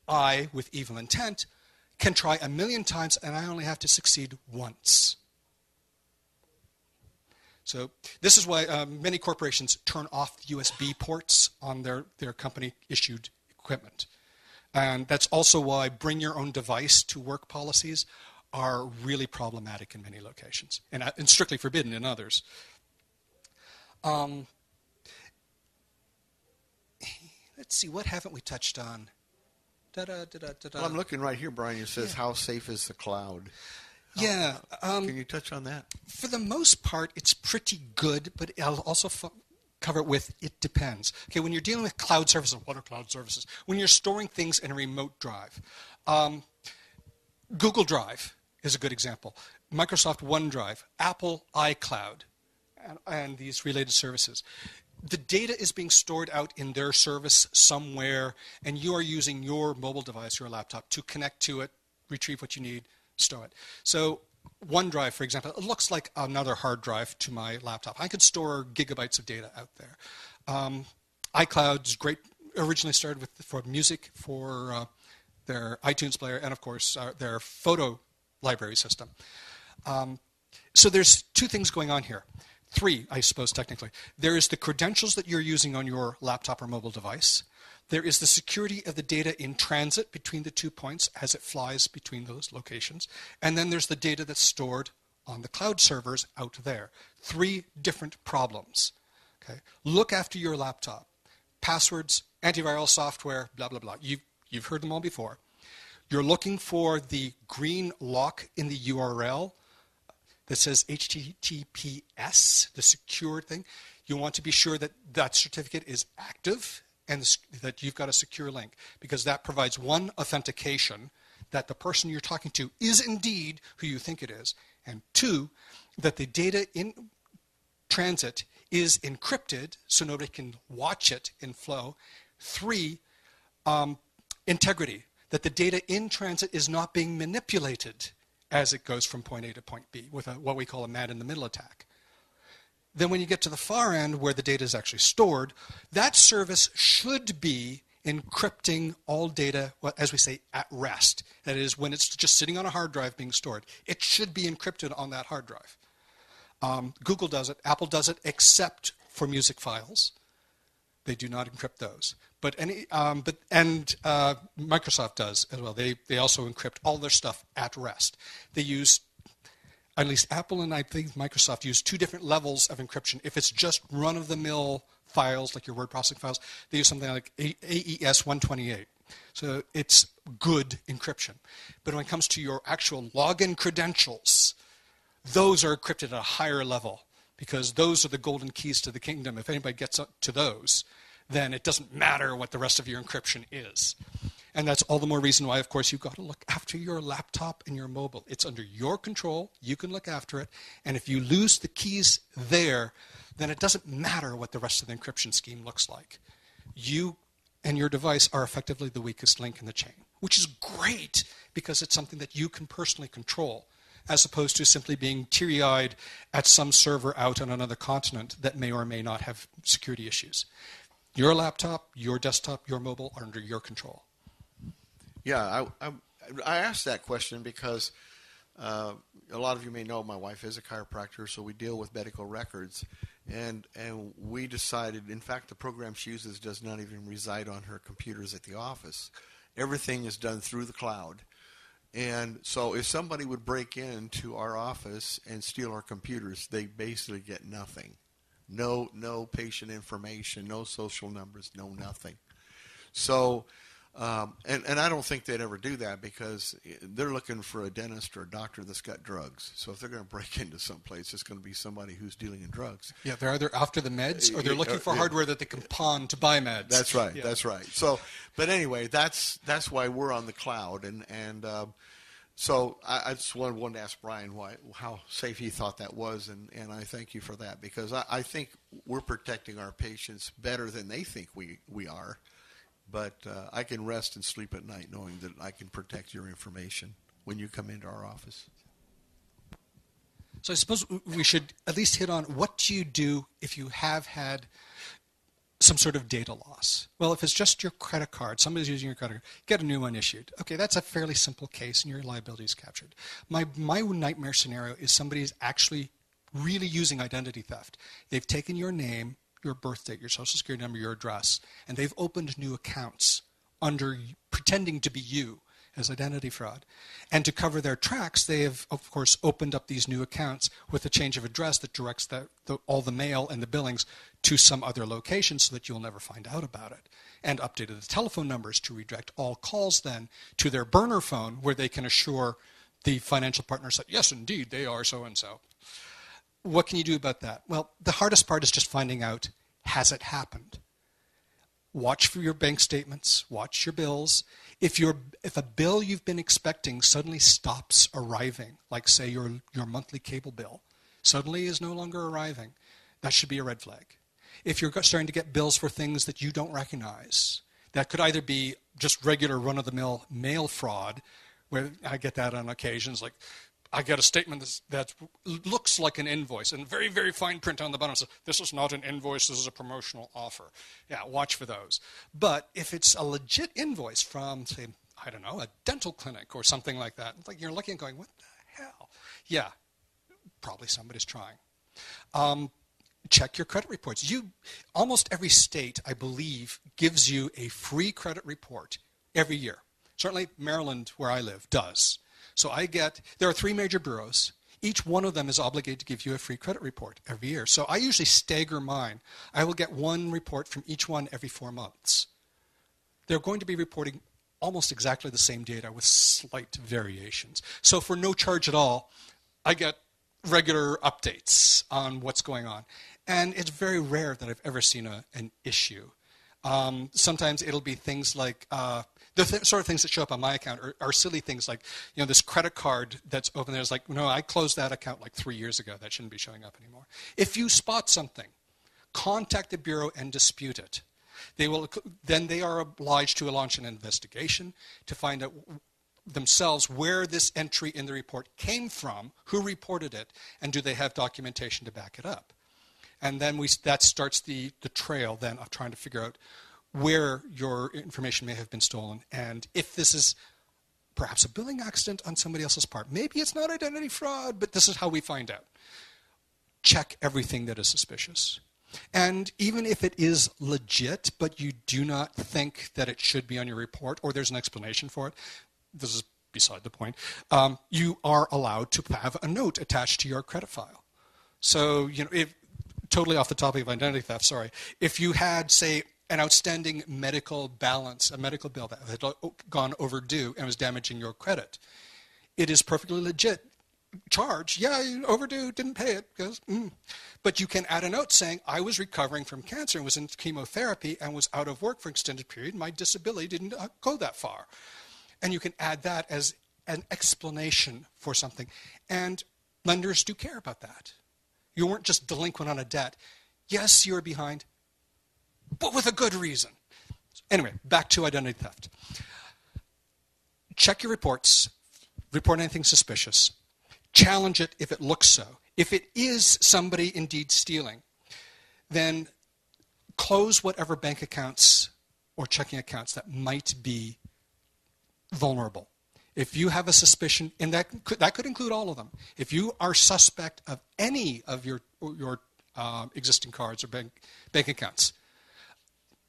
I, with evil intent, can try 1,000,000 times and I only have to succeed once. So this is why many corporations turn off USB ports on their company-issued equipment. And that's also why bring your own device to work policies are really problematic in many locations and strictly forbidden in others. Let's see, what haven't we touched on? Well, I'm looking right here, Brian. It says, how safe is the cloud? Yeah. Can you touch on that? For the most part, it's pretty good, but I'll also cover it with it depends. Okay, when you're dealing with cloud services, what are cloud services? When you're storing things in a remote drive, Google Drive is a good example. Microsoft OneDrive, Apple iCloud, and these related services. The data is being stored out in their service somewhere, and you are using your mobile device, your laptop, to connect to it, retrieve what you need, store it. So OneDrive, for example, it looks like another hard drive to my laptop. I could store gigabytes of data out there. iCloud is great. Originally started for music, for their iTunes player, and of course their photo library system. So there's two things going on here. Three, I suppose, technically. There is the credentials that you're using on your laptop or mobile device. There is the security of the data in transit between the 2 points as it flies between those locations. And then there's the data that's stored on the cloud servers out there. Three different problems. Okay? Look after your laptop. Passwords, antiviral software, blah, blah, blah. You've heard them all before. You're looking for the green lock in the URL that says HTTPS, the secure thing. You want to be sure that that certificate is active and that you've got a secure link, because that provides one, authentication that the person you're talking to is indeed who you think it is, and two, that the data in transit is encrypted so nobody can watch it in flow. Three, integrity, that the data in transit is not being manipulated as it goes from point A to point B with what we call a man-in-the-middle attack. Then when you get to the far end where the data is actually stored, that service should be encrypting all data, as we say, at rest. That is, when it's just sitting on a hard drive being stored, it should be encrypted on that hard drive. Google does it, Apple does it, except for music files. They do not encrypt those. But Microsoft does as well. They also encrypt all their stuff at rest. They use, at least Apple and I think Microsoft use two different levels of encryption. If it's just run-of-the-mill files, like your word processing files, they use something like AES 128. So it's good encryption. But when it comes to your actual login credentials, those are encrypted at a higher level, because those are the golden keys to the kingdom. If anybody gets up to those, then it doesn't matter what the rest of your encryption is. And that's all the more reason why, of course, you've got to look after your laptop and your mobile. It's under your control. You can look after it. And if you lose the keys there, then it doesn't matter what the rest of the encryption scheme looks like. You and your device are effectively the weakest link in the chain, which is great because it's something that you can personally control, as opposed to simply being teary-eyed at some server out on another continent that may or may not have security issues. Your laptop, your desktop, your mobile are under your control. Yeah, I asked that question because a lot of you may know my wife is a chiropractor, so we deal with medical records. And we decided, in fact, the program she uses does not even reside on her computers at the office. Everything is done through the cloud. And so if somebody would break into our office and steal our computers, they basically get nothing. No patient information, no social numbers, no nothing. So, and I don't think they'd ever do that because they're looking for a dentist or a doctor that's got drugs. So if they're going to break into some place, it's going to be somebody who's dealing in drugs. Yeah, they're either after the meds or they're looking for hardware that they can pawn to buy meds. That's right. Yeah. That's right. So, but anyway, that's why we're on the cloud, and so I just wanted to ask Brian how safe he thought that was, and I thank you for that, because I think we're protecting our patients better than they think we are. But I can rest and sleep at night knowing that I can protect your information when you come into our office. So I suppose we should at least hit on, what do you do if you have had some sort of data loss? Well, if it's just your credit card, somebody's using your credit card, get a new one issued. Okay, that's a fairly simple case and your liability is captured. My nightmare scenario is somebody's actually really using identity theft. They've taken your name, your birth date, your social security number, your address, and they've opened new accounts under pretending to be you as identity fraud. And to cover their tracks, they have, of course, opened up these new accounts with a change of address that directs all the mail and the billings to some other location so that you'll never find out about it. And updated the telephone numbers to redirect all calls then to their burner phone, where they can assure the financial partners that, yes, indeed, they are so-and-so. What can you do about that? Well, the hardest part is just finding out, has it happened? Watch for your bank statements. Watch your bills. If a bill you've been expecting suddenly stops arriving, like say your monthly cable bill, suddenly is no longer arriving, that should be a red flag. If you're starting to get bills for things that you don't recognize, that could either be just regular run-of-the-mill mail fraud, where I get that on occasions, like I get a statement that looks like an invoice, and very, very fine print on the bottom says, this is not an invoice, this is a promotional offer. Yeah, watch for those. But if it's a legit invoice from, say, I don't know, a dental clinic or something like that, like you're looking and going, what the hell? Yeah, probably somebody's trying. Check your credit reports. Almost every state, I believe, gives you a free credit report every year. Certainly Maryland, where I live, does. So there are 3 major bureaus. Each one of them is obligated to give you a free credit report every year. So I usually stagger mine. I will get one report from each one every 4 months. They're going to be reporting almost exactly the same data with slight variations. So for no charge at all, I get regular updates on what's going on. And it's very rare that I've ever seen an issue. Sometimes it'll be things like, the sort of things that show up on my account are silly things like, this credit card that's open there is like, no, I closed that account like 3 years ago. That shouldn't be showing up anymore. If you spot something, contact the bureau and dispute it. Then they are obliged to launch an investigation to find out themselves where this entry in the report came from, who reported it, and do they have documentation to back it up. And then that starts the trail then of trying to figure out where your information may have been stolen, and if this is perhaps a billing accident on somebody else's part. Maybe it's not identity fraud, but this is how we find out. Check everything that is suspicious. And even if it is legit, but you do not think that it should be on your report, or there's an explanation for it, this is beside the point, you are allowed to have a note attached to your credit file. So, totally off the topic of identity theft, sorry. If you had, say, an outstanding medical balance, a medical bill that had gone overdue and was damaging your credit, it is perfectly legit. Charge, yeah, overdue, didn't pay it. But you can add a note saying, I was recovering from cancer and was in chemotherapy and was out of work for an extended period. My disability didn't go that far. And you can add that as an explanation for something. And lenders do care about that. You weren't just delinquent on a debt. Yes, you're behind, but with a good reason. Anyway, back to identity theft. Check your reports. Report anything suspicious. Challenge it if it looks so. If it is somebody indeed stealing, then close whatever bank accounts or checking accounts that might be vulnerable. If you have a suspicion, and that could include all of them, if you are suspect of any of your existing cards or bank accounts,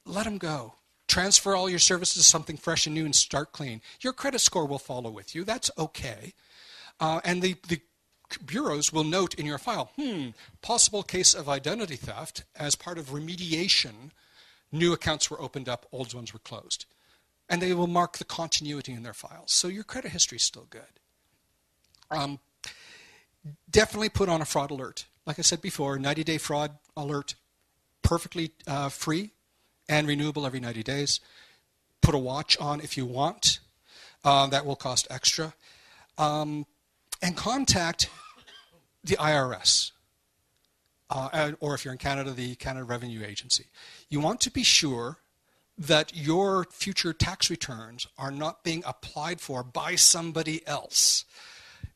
let them go. Transfer all your services to something fresh and new and start clean. Your credit score will follow with you. That's okay. And the bureaus will note in your file, possible case of identity theft. As part of remediation, new accounts were opened up, old ones were closed. And they will mark the continuity in their files. So your credit history is still good. Definitely put on a fraud alert. Like I said before, 90-day fraud alert, perfectly free and renewable every 90 days. Put a watch on if you want. That will cost extra. And contact the IRS. Or if you're in Canada, the Canada Revenue Agency. You want to be sure that your future tax returns are not being applied for by somebody else.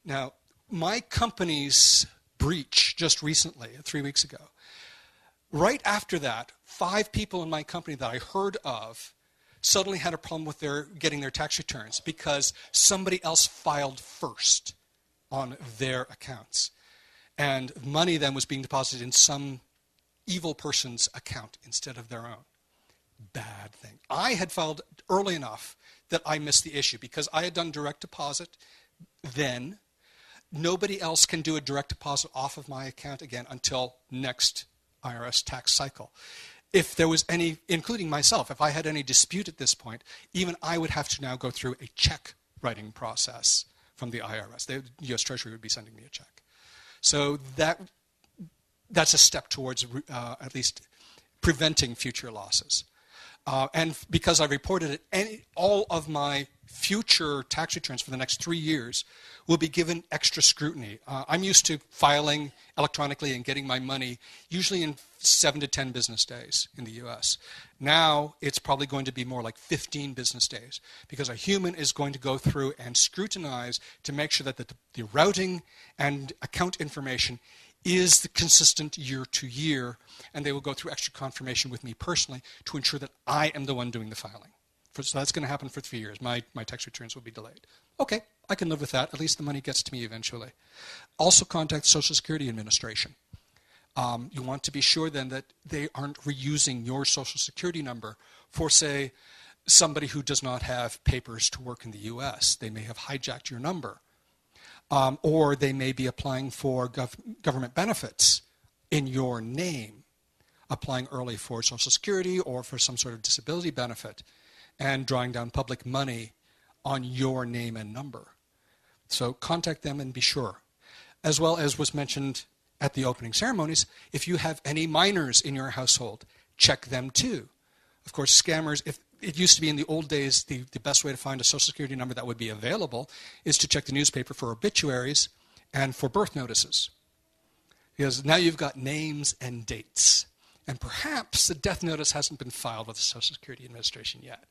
Now, my company's breach just recently, 3 weeks ago, right after that, 5 people in my company that I heard of suddenly had a problem with getting their tax returns because somebody else filed first on their accounts. And money then was being deposited in some evil person's account instead of their own. Bad thing. I had filed early enough that I missed the issue because I had done direct deposit then. Nobody else can do a direct deposit off of my account again until next IRS tax cycle. If there was any, including myself, if I had any dispute at this point, even I would have to now go through a check writing process from the IRS. The U.S. Treasury would be sending me a check. So that's a step towards at least preventing future losses. And because I reported it, all of my future tax returns for the next 3 years will be given extra scrutiny. I'm used to filing electronically and getting my money usually in 7 to 10 business days in the U.S. Now it's probably going to be more like 15 business days because a human is going to go through and scrutinize to make sure that the routing and account information is consistent year to year, and they will go through extra confirmation with me personally to ensure that I am the one doing the filing. So that's going to happen for 3 years. My tax returns will be delayed. Okay, I can live with that. At least the money gets to me eventually. Also contact the Social Security Administration. You want to be sure then that they aren't reusing your Social Security number for, say, somebody who does not have papers to work in the U.S. They may have hijacked your number. Or they may be applying for government benefits in your name, applying early for Social Security or for some sort of disability benefit, and drawing down public money on your name and number. So contact them and be sure. As well as was mentioned at the opening ceremonies, if you have any minors in your household, check them too. Of course, scammers, if it used to be in the old days, the best way to find a Social Security number that would be available is to check the newspaper for obituaries and for birth notices. Because now you've got names and dates. And perhaps the death notice hasn't been filed with the Social Security Administration yet.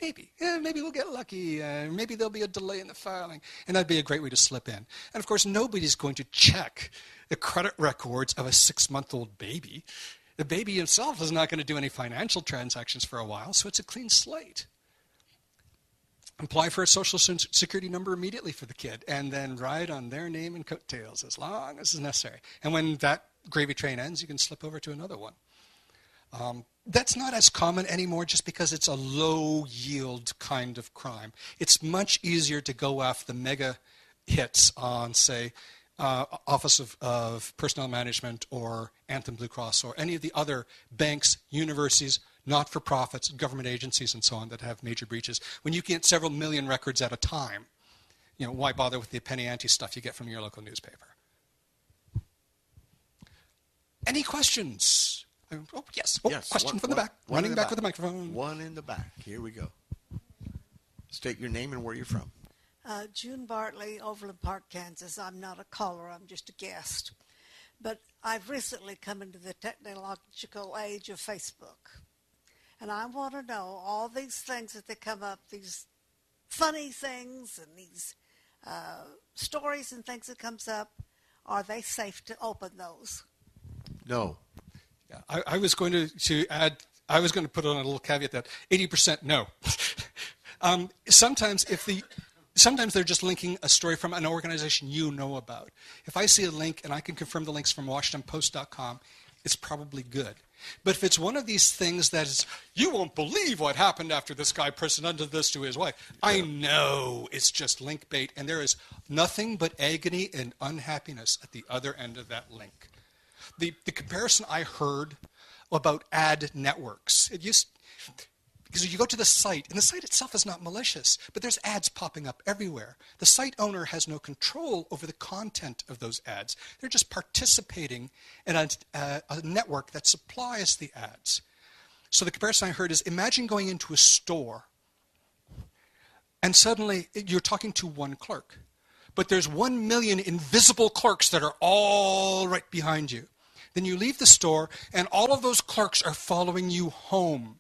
Maybe. Maybe we'll get lucky. Maybe there'll be a delay in the filing. And that'd be a great way to slip in. And of course, nobody's going to check the credit records of a 6-month-old baby. The baby himself is not going to do any financial transactions for a while, so it's a clean slate. Apply for a Social Security number immediately for the kid, and then ride on their name and coattails as long as is necessary. And when that gravy train ends, you can slip over to another one. That's not as common anymore just because it's a low-yield kind of crime. It's much easier to go after the mega hits on, say, Office of Personnel Management or Anthem Blue Cross or any of the other banks, universities, not-for-profits, government agencies, and so on that have major breaches. When you get several million records at a time, why bother with the penny ante stuff you get from your local newspaper? Any questions? Oh, yes. Oh, yes. Question from the back. Running back with the microphone. One in the back. Here we go. State your name and where you're from. June Bartley, Overland Park, Kansas. I'm not a caller. I'm just a guest. But I've recently come into the technological age of Facebook. And I want to know all these things that they come up, these funny things and these stories and things that comes up, are they safe to open those? No. Yeah, I was going to add, I was going to put on a little caveat that 80% no. Sometimes they're just linking a story from an organization you know about. If I see a link and I can confirm the links from WashingtonPost.com, it's probably good. But if it's one of these things that is, you won't believe what happened after this guy presented this to his wife. I know it's just link bait, and there is nothing but agony and unhappiness at the other end of that link. The comparison I heard about ad networks, because you go to the site, and the site itself is not malicious, but there's ads popping up everywhere. The site owner has no control over the content of those ads. They're just participating in a network that supplies the ads. So the comparison I heard is, imagine going into a store, and suddenly you're talking to one clerk, but there's 1 million invisible clerks that are all right behind you. Then you leave the store, and all of those clerks are following you home.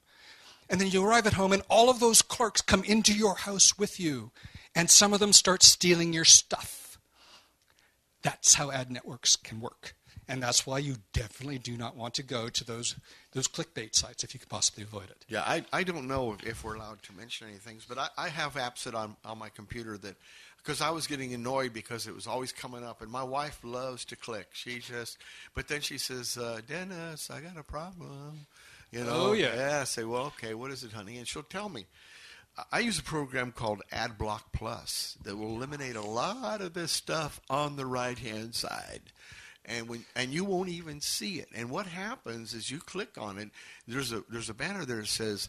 And then you arrive at home, and all of those clerks come into your house with you, and some of them start stealing your stuff. That's how ad networks can work. And that's why you definitely do not want to go to those clickbait sites if you can possibly avoid it. Yeah, I don't know if we're allowed to mention any things, but I have apps that on my computer that, because I was getting annoyed because it was always coming up, and my wife loves to click. But then she says, Dennis, I got a problem. Oh, yeah. Yeah, I say, well, okay, what is it, honey? And she'll tell me. I use a program called AdBlock Plus that will eliminate a lot of this stuff on the right-hand side. And you won't even see it. And what happens is you click on it. There's a banner there that says,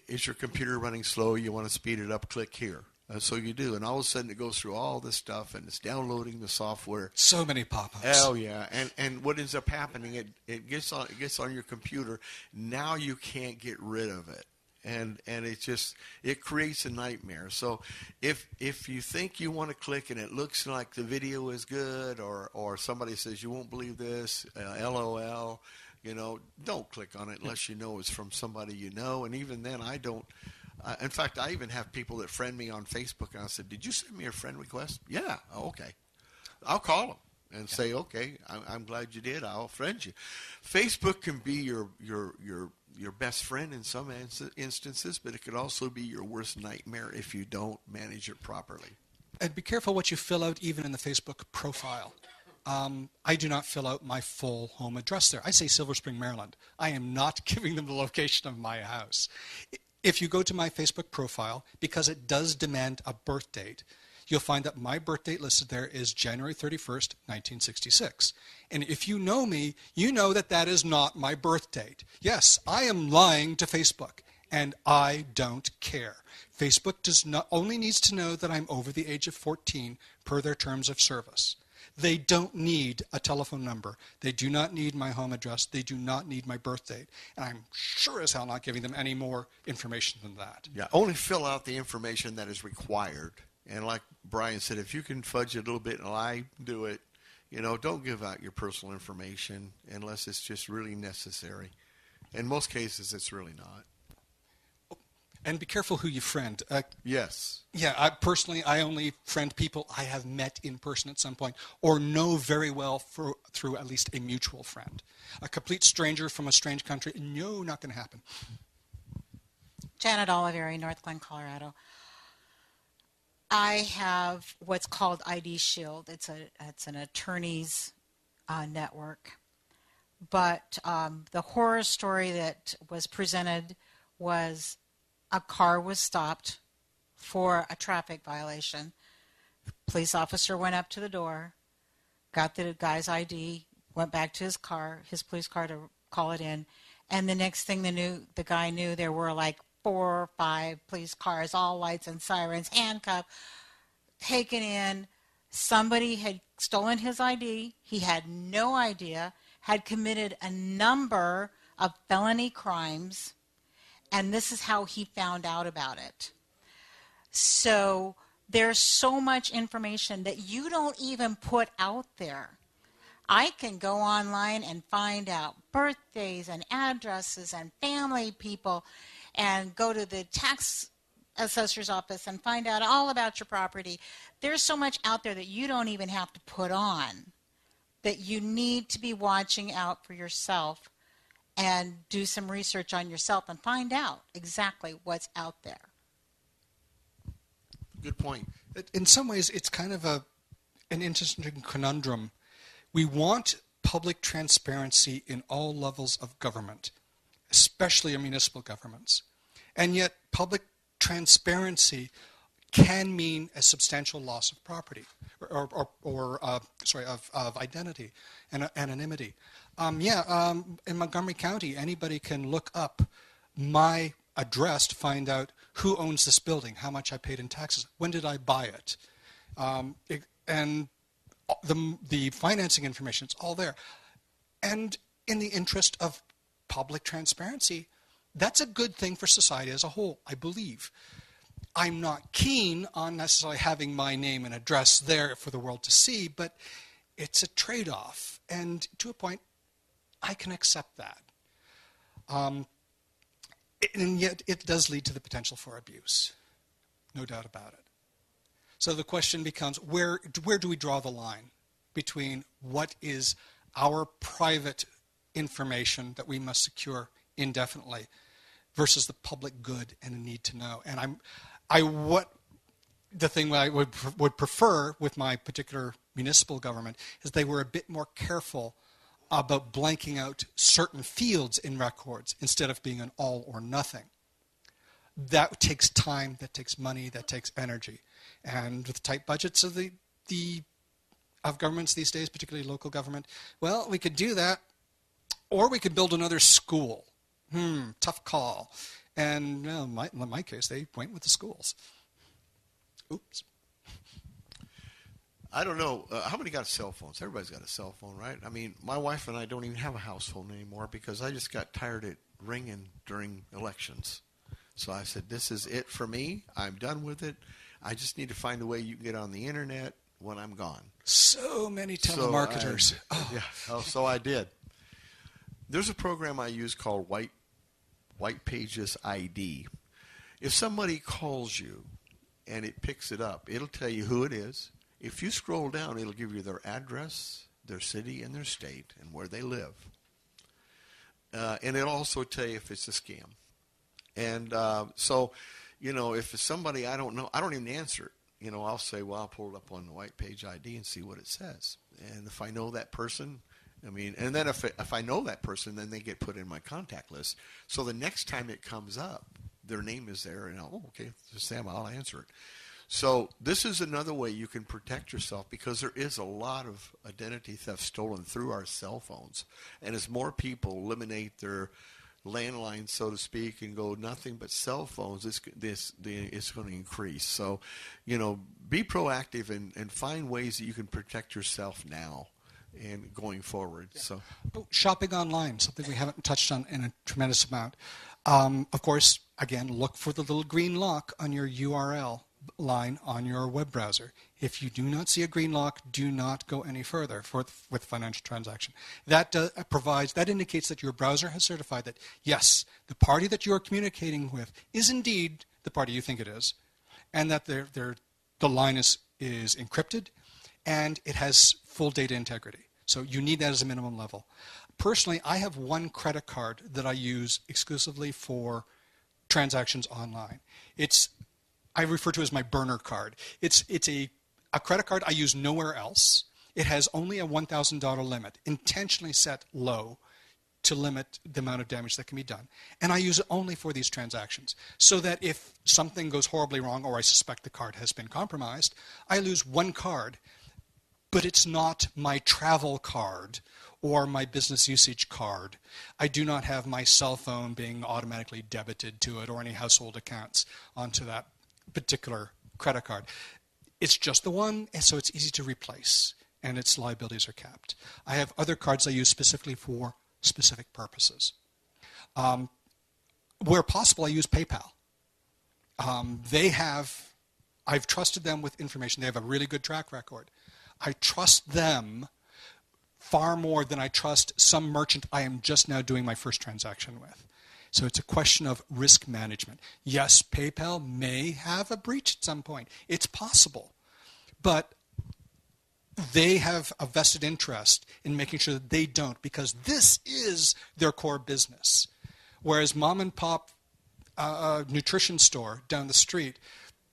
is your computer running slow? You want to speed it up? Click here. So you do, and all of a sudden it goes through all this stuff, and it's downloading the software. So many pop-ups. Oh yeah, and what ends up happening? It gets on your computer. Now you can't get rid of it, and it creates a nightmare. So if you think you want to click and it looks like the video is good, or somebody says you won't believe this, LOL, don't click on it unless you know it's from somebody you know. And even then, I don't. In fact, I even have people that friend me on Facebook, and I said, "Did you send me a friend request?" Yeah. Oh, okay. I'll call them and say, "Okay, I'm glad you did. I'll friend you." Facebook can be your best friend in some instances, but it could also be your worst nightmare if you don't manage it properly. And be careful what you fill out even in the Facebook profile. I do not fill out my full home address there. I say Silver Spring, Maryland. I am not giving them the location of my house. If you go to my Facebook profile, because it does demand a birth date, you'll find that my birth date listed there is January 31st, 1966. And if you know me, you know that that is not my birth date. Yes, I am lying to Facebook, and I don't care. Facebook only needs to know that I'm over the age of 14 per their terms of service. They don't need a telephone number. They do not need my home address. They do not need my birth date. And I'm sure as hell not giving them any more information than that. Yeah, only fill out the information that is required. And like Brian said, if you can fudge it a little bit and lie, do it. Don't give out your personal information unless it's just really necessary. In most cases, it's really not. And be careful who you friend. Yes. Yeah, I only friend people I have met in person at some point or know very well through at least a mutual friend. A complete stranger from a strange country, no, not going to happen. Janet Oliveri, North Glen, Colorado. I have what's called ID Shield. It's an attorney's network. But the horror story that was presented was a car was stopped for a traffic violation. The police officer went up to the door, got the guy's ID, went back to his police car to call it in, and the next thing the guy knew there were like 4 or 5 police cars, all lights and sirens, handcuffed, taken in. Somebody had stolen his ID. He had no idea, had committed a number of felony crimes, and this is how he found out about it. So there's so much information that you don't even put out there. I can go online and find out birthdays and addresses and family people and go to the tax assessor's office and find out all about your property. There's so much out there that you don't even have to put on, that you need to be watching out for yourself and do some research on yourself and find out exactly what's out there. Good point. In some ways, it's kind of an interesting conundrum. We want public transparency in all levels of government, especially in municipal governments. And yet, public transparency can mean a substantial loss of property of identity and anonymity. In Montgomery County, anybody can look up my address to find out who owns this building, how much I paid in taxes, when did I buy it, and the financing information, it's all there. And in the interest of public transparency, that's a good thing for society as a whole, I believe. I'm not keen on necessarily having my name and address there for the world to see, but it's a trade-off. And to a point, I can accept that. And yet it does lead to the potential for abuse. No doubt about it. So the question becomes, where do we draw the line between what is our private information that we must secure indefinitely versus the public good and a need to know? And the thing I would prefer with my particular municipal government is they were a bit more careful about blanking out certain fields in records instead of being an all or nothing. That takes time, that takes money, that takes energy. And with the tight budgets of of governments these days, particularly local government, well, we could do that, or we could build another school. Tough call. And in my case, they went with the schools. Oops. I don't know. How many got cell phones? Everybody's got a cell phone, right? I mean, my wife and I don't even have a house phone anymore because I just got tired of it ringing during elections. So I said, this is it for me. I'm done with it. I just need to find a way you can get on the internet when I'm gone. So many telemarketers. So I did. There's a program I use called White Pages ID. If somebody calls you and it picks it up, it'll tell you who it is. If you scroll down, it'll give you their address, their city, and their state, and where they live. And it'll also tell you if it's a scam. And so, if it's somebody I don't know, I don't even answer it. I'll say, well, I'll pull it up on the White Page ID and see what it says. And if I know that person, and then if I know that person, then they get put in my contact list. So the next time it comes up, their name is there, and okay, Sam, I'll answer it. So this is another way you can protect yourself because there is a lot of identity theft stolen through our cell phones. And as more people eliminate their landlines, so to speak, and go nothing but cell phones, it's going to increase. So, be proactive and find ways that you can protect yourself now and going forward. Yeah. So, shopping online, something we haven't touched on in a tremendous amount. Of course, again, look for the little green lock on your URL line on your web browser. If you do not see a green lock, do not go any further with financial transaction. That indicates that your browser has certified that, yes, the party that you are communicating with is indeed the party you think it is, and that the line is encrypted, and it has full data integrity. So you need that as a minimum level. Personally, I have one credit card that I use exclusively for transactions online. I refer to it as my burner card. It's a credit card I use nowhere else. It has only a $1,000 limit, intentionally set low to limit the amount of damage that can be done. And I use it only for these transactions, so that if something goes horribly wrong or I suspect the card has been compromised, I lose one card, but it's not my travel card or my business usage card. I do not have my cell phone being automatically debited to it or any household accounts onto that particular credit card. It's just the one, and so it's easy to replace, and its liabilities are capped. I have other cards I use specifically for specific purposes. Where possible, I use PayPal. I've trusted them with information. They have a really good track record. I trust them far more than I trust some merchant I am just now doing my first transaction with. So it's a question of risk management. Yes, PayPal may have a breach at some point. It's possible. But they have a vested interest in making sure that they don't, because this is their core business. Whereas mom and pop nutrition store down the street,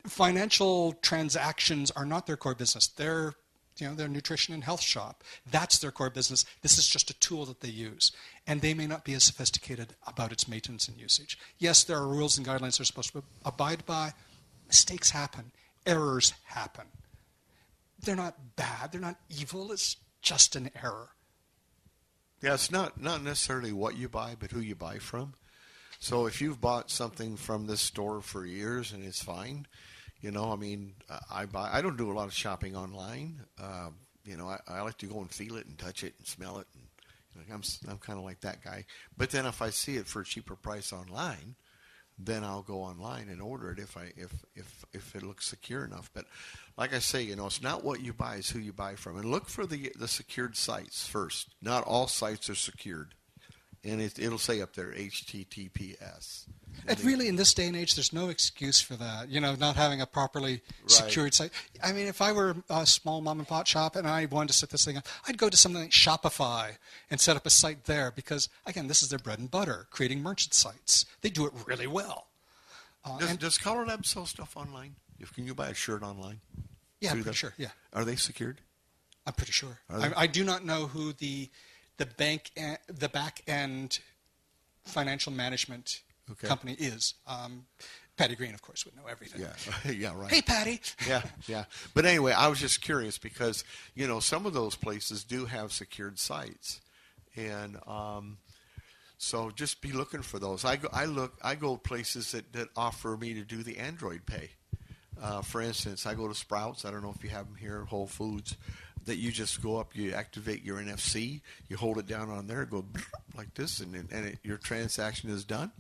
financial transactions are not their core business. They're their nutrition and health shop. That's their core business. This is just a tool that they use. And they may not be as sophisticated about its maintenance and usage. Yes, there are rules and guidelines they're supposed to abide by. Mistakes happen. Errors happen. They're not bad. They're not evil. It's just an error. Yeah, it's not necessarily what you buy, but who you buy from. So if you've bought something from this store for years and it's fine, I don't do a lot of shopping online. I like to go and feel it and touch it and smell it. And I'm kind of like that guy. But then if I see it for a cheaper price online, then I'll go online and order it if it looks secure enough. But like I say, it's not what you buy, it's who you buy from. And look for the secured sites first. Not all sites are secured. And it'll say up there HTTPS. And really, in this day and age, there's no excuse for that, not having a properly secured site. I mean, if I were a small mom and pop shop and I wanted to set this thing up, I'd go to something like Shopify and set up a site there because, again, this is their bread and butter, creating merchant sites. They do it really well. Does CALLERLAB sell stuff online? Can you buy a shirt online? Yeah, I'm pretty sure, yeah. Are they secured? I'm pretty sure. I do not know who the back end financial management company is. Patty Green, of course, would know everything. Yeah, yeah, right. Hey, Patty. Yeah. But anyway, I was just curious because some of those places do have secured sites, and so just be looking for those. I go places that offer me to do the Android Pay. For instance, I go to Sprouts. I don't know if you have them here, Whole Foods. That you just go up, you activate your NFC, you hold it down on there, go like this, and your transaction is done.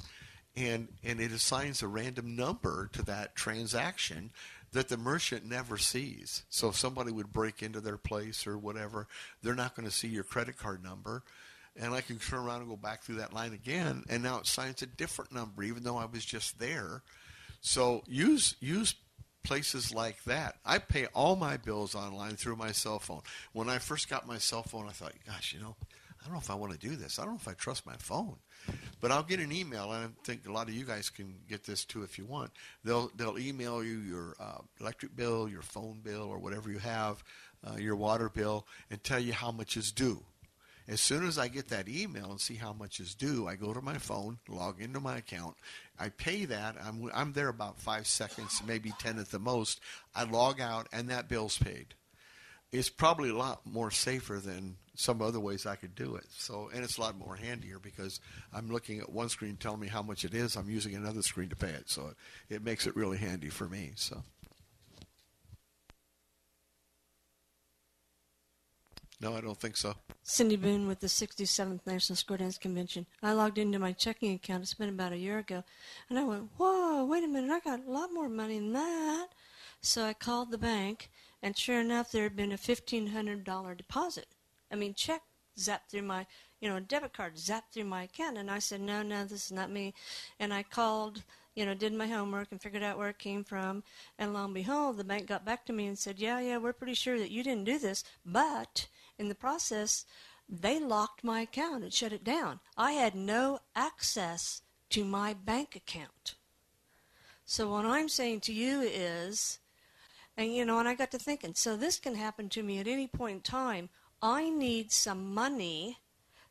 And it assigns a random number to that transaction that the merchant never sees. So if somebody would break into their place or whatever, they're not going to see your credit card number. And I can turn around and go back through that line again, and now it assigns a different number, even though I was just there. So use places like that. I pay all my bills online through my cell phone. When I first got my cell phone, I thought, gosh, I don't know if I want to do this. I don't know if I trust my phone. But I'll get an email, and I think a lot of you guys can get this too if you want. They'll email you your electric bill, your phone bill, or whatever you have, your water bill, and tell you how much is due. As soon as I get that email and see how much is due, I go to my phone, log into my account. I pay that. I'm there about 5 seconds, maybe 10 at the most. I log out, and that bill's paid. It's probably a lot more safer than some other ways I could do it. So, and it's a lot more handier because I'm looking at one screen telling me how much it is. I'm using another screen to pay it. So it makes it really handy for me. So. No, I don't think so. Cindy Boone with the 67th National Square Dance Convention. I logged into my checking account. It's been about a year ago. And I went, whoa, wait a minute. I got a lot more money than that. So I called the bank, and sure enough, there had been a $1,500 deposit. Check zapped through my, debit card zapped through my account. And I said, no, this is not me. And I called, did my homework and figured out where it came from. And lo and behold, the bank got back to me and said, yeah, we're pretty sure that you didn't do this, but in the process, they locked my account and shut it down. I had no access to my bank account. So what I'm saying to you is, and I got to thinking, so this can happen to me at any point in time. I need some money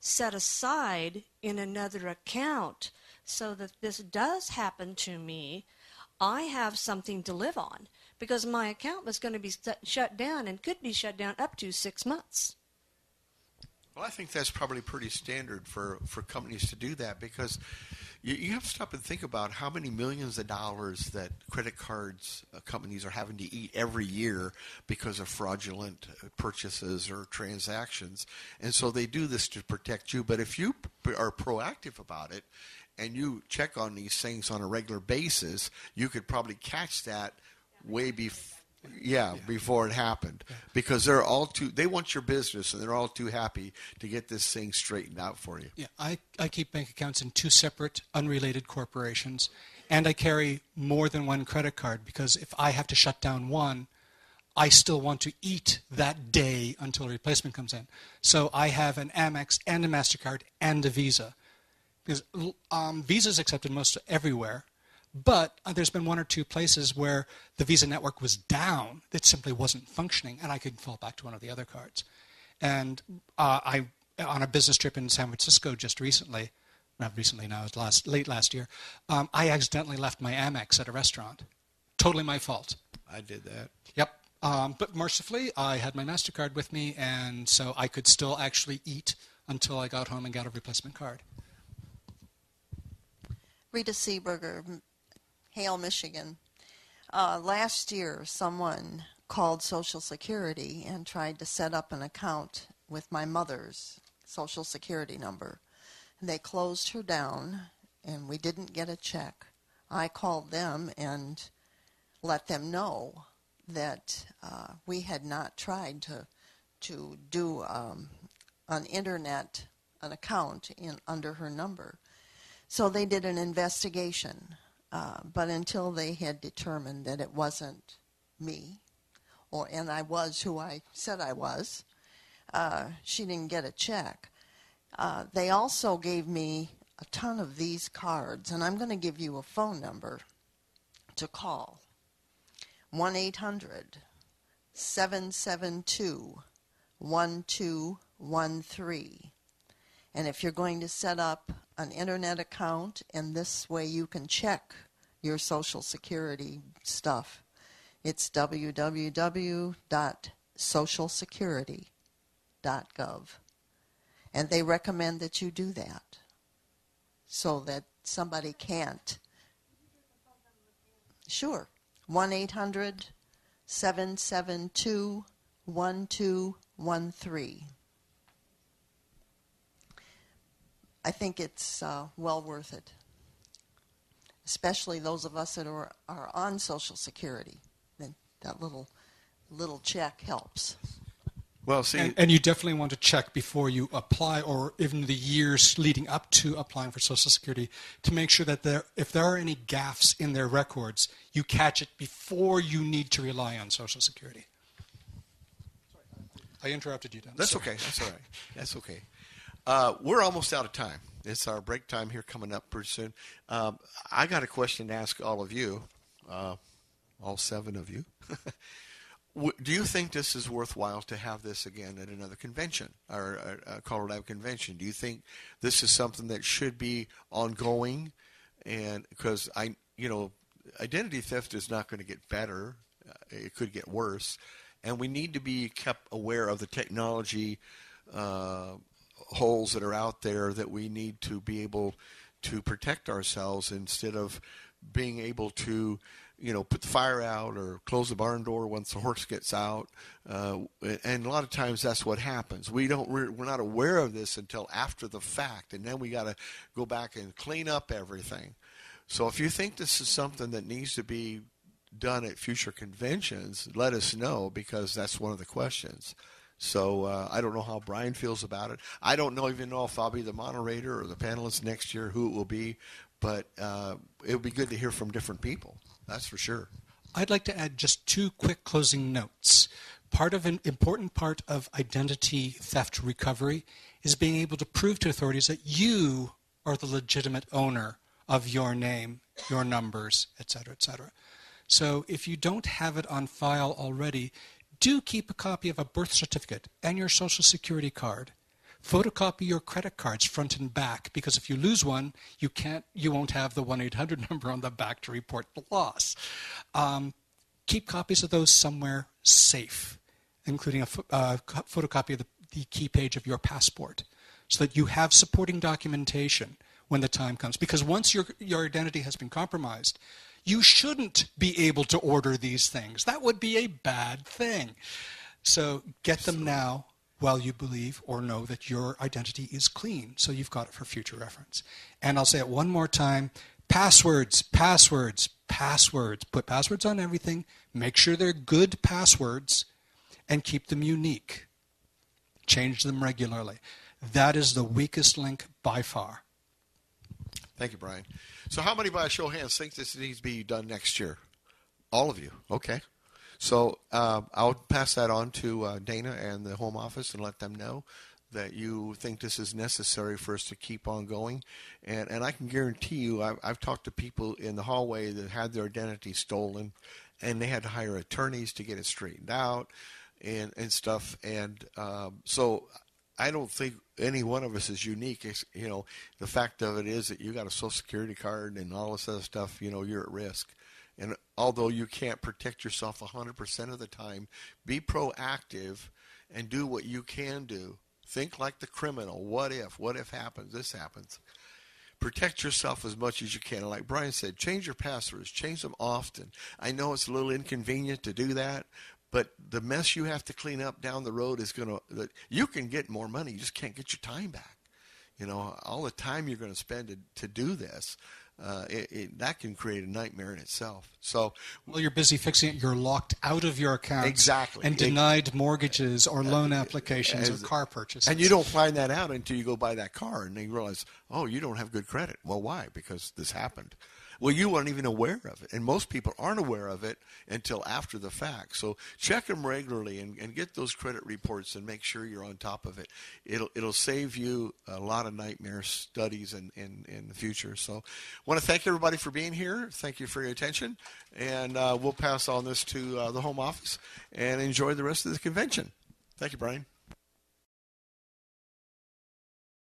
set aside in another account so that this does happen to me. I have something to live on because my account was going to be shut down and could be shut down up to 6 months. Well, I think that's probably pretty standard for companies to do that because you have to stop and think about how many millions of dollars that credit cards companies are having to eat every year because of fraudulent purchases or transactions. And so they do this to protect you. But if you are proactive about it and you check on these things on a regular basis, you could probably catch that way before. Before it happened, because they want your business and they're all too happy to get this thing straightened out for you. Yeah, I keep bank accounts in 2 separate, unrelated corporations, and I carry more than one credit card because if I have to shut down one, I still want to eat that day until a replacement comes in. So I have an Amex and a MasterCard and a Visa because Visa is accepted most everywhere. But there's been 1 or 2 places where the Visa network was down, that simply wasn't functioning, and I could fall back to one of the other cards. And I, on a business trip in San Francisco just recently, not recently now, it was late last year, I accidentally left my Amex at a restaurant. Totally my fault. I did that. Yep. But mercifully, I had my MasterCard with me, and so I could still actually eat until I got home and got a replacement card. Rita Seeberger, Hale, Michigan. Last year, someone called Social Security and tried to set up an account with my mother's Social Security number. They closed her down, and we didn't get a check. I called them and let them know that we had not tried to do an account under her number. So they did an investigation. But until they had determined that it wasn't me, and I was who I said I was, she didn't get a check. They also gave me a ton of these cards, and I'm going to give you a phone number to call. 1-800-772-1213. And if you're going to set up an internet account, and this way you can check your Social Security stuff, it's www.socialsecurity.gov. And they recommend that you do that so that somebody can't. Sure. 1-800-772-1213. I think it's well worth it, especially those of us that are on Social Security. Then that little check helps. Well, see, and you definitely want to check before you apply, or even the years leading up to applying for Social Security, to make sure that if there are any gaffes in their records, you catch it before you need to rely on Social Security. I interrupted you, Dan. That's okay. That's all right. That's okay. We're almost out of time. It's our break time here coming up pretty soon. I got a question to ask all of you, all 7 of you. Do you think this is worthwhile to have this again at another convention or a CALLERLAB convention? Do you think this is something that should be ongoing? And because identity theft is not going to get better; it could get worse, and we need to be kept aware of the technology holes that are out there that we need to be able to protect ourselves instead of being able to put the fire out or close the barn door once the horse gets out. And a lot of times that's what happens. We're not aware of this until after the fact, and then we got to go back and clean up everything. So if you think this is something that needs to be done at future conventions, let us know, because that's one of the questions. So I don't know how Brian feels about it. I don't even know if I'll be the moderator or the panelist next year, who it will be, but it would be good to hear from different people. That's for sure. I'd like to add just 2 quick closing notes. An important part of identity theft recovery is being able to prove to authorities that you are the legitimate owner of your name, your numbers, etc., etc. So if you don't have it on file already, do keep a copy of a birth certificate and your Social Security card. Photocopy your credit cards front and back, because if you lose one, you won't have the 1-800 number on the back to report the loss. Keep copies of those somewhere safe, including a photocopy of the key page of your passport, so that you have supporting documentation when the time comes. Because once your identity has been compromised, you shouldn't be able to order these things. That would be a bad thing. So get them now, while you believe or know that your identity is clean, so you've got it for future reference. And I'll say it one more time: passwords, passwords, passwords. Put passwords on everything. Make sure they're good passwords, and keep them unique. Change them regularly. That is the weakest link by far. Thank you, Brian. So how many, by a show of hands, think this needs to be done next year? All of you. Okay. So I'll pass that on to Dana and the Home Office and let them know that you think this is necessary for us to keep on going. And I can guarantee you, I've talked to people in the hallway that had their identity stolen, and they had to hire attorneys to get it straightened out and stuff. And so I don't think any one of us is unique. It's, the fact of it is that you got a Social Security card and all this other stuff, you're at risk. And although you can't protect yourself 100% of the time, be proactive and do what you can do. Think like the criminal. What if happens? This happens. Protect yourself as much as you can. And like Brian said, change your passwords. Change them often. I know it's a little inconvenient to do that, but the mess you have to clean up down the road is you can get more money. You just can't get your time back. All the time you're going to spend to do this. That can create a nightmare in itself. So, while you're busy fixing it, you're locked out of your accounts. Exactly. And denied mortgages or loan applications or car purchases. And you don't find that out until you go buy that car and then you realize, oh, you don't have good credit. Well, why? Because this happened. Well, you weren't even aware of it. And most people aren't aware of it until after the fact. So check them regularly and get those credit reports and make sure you're on top of it. It'll save you a lot of nightmare studies in the future. So I want to thank everybody for being here. Thank you for your attention. And we'll pass on this to the Home Office and enjoy the rest of the convention. Thank you, Brian.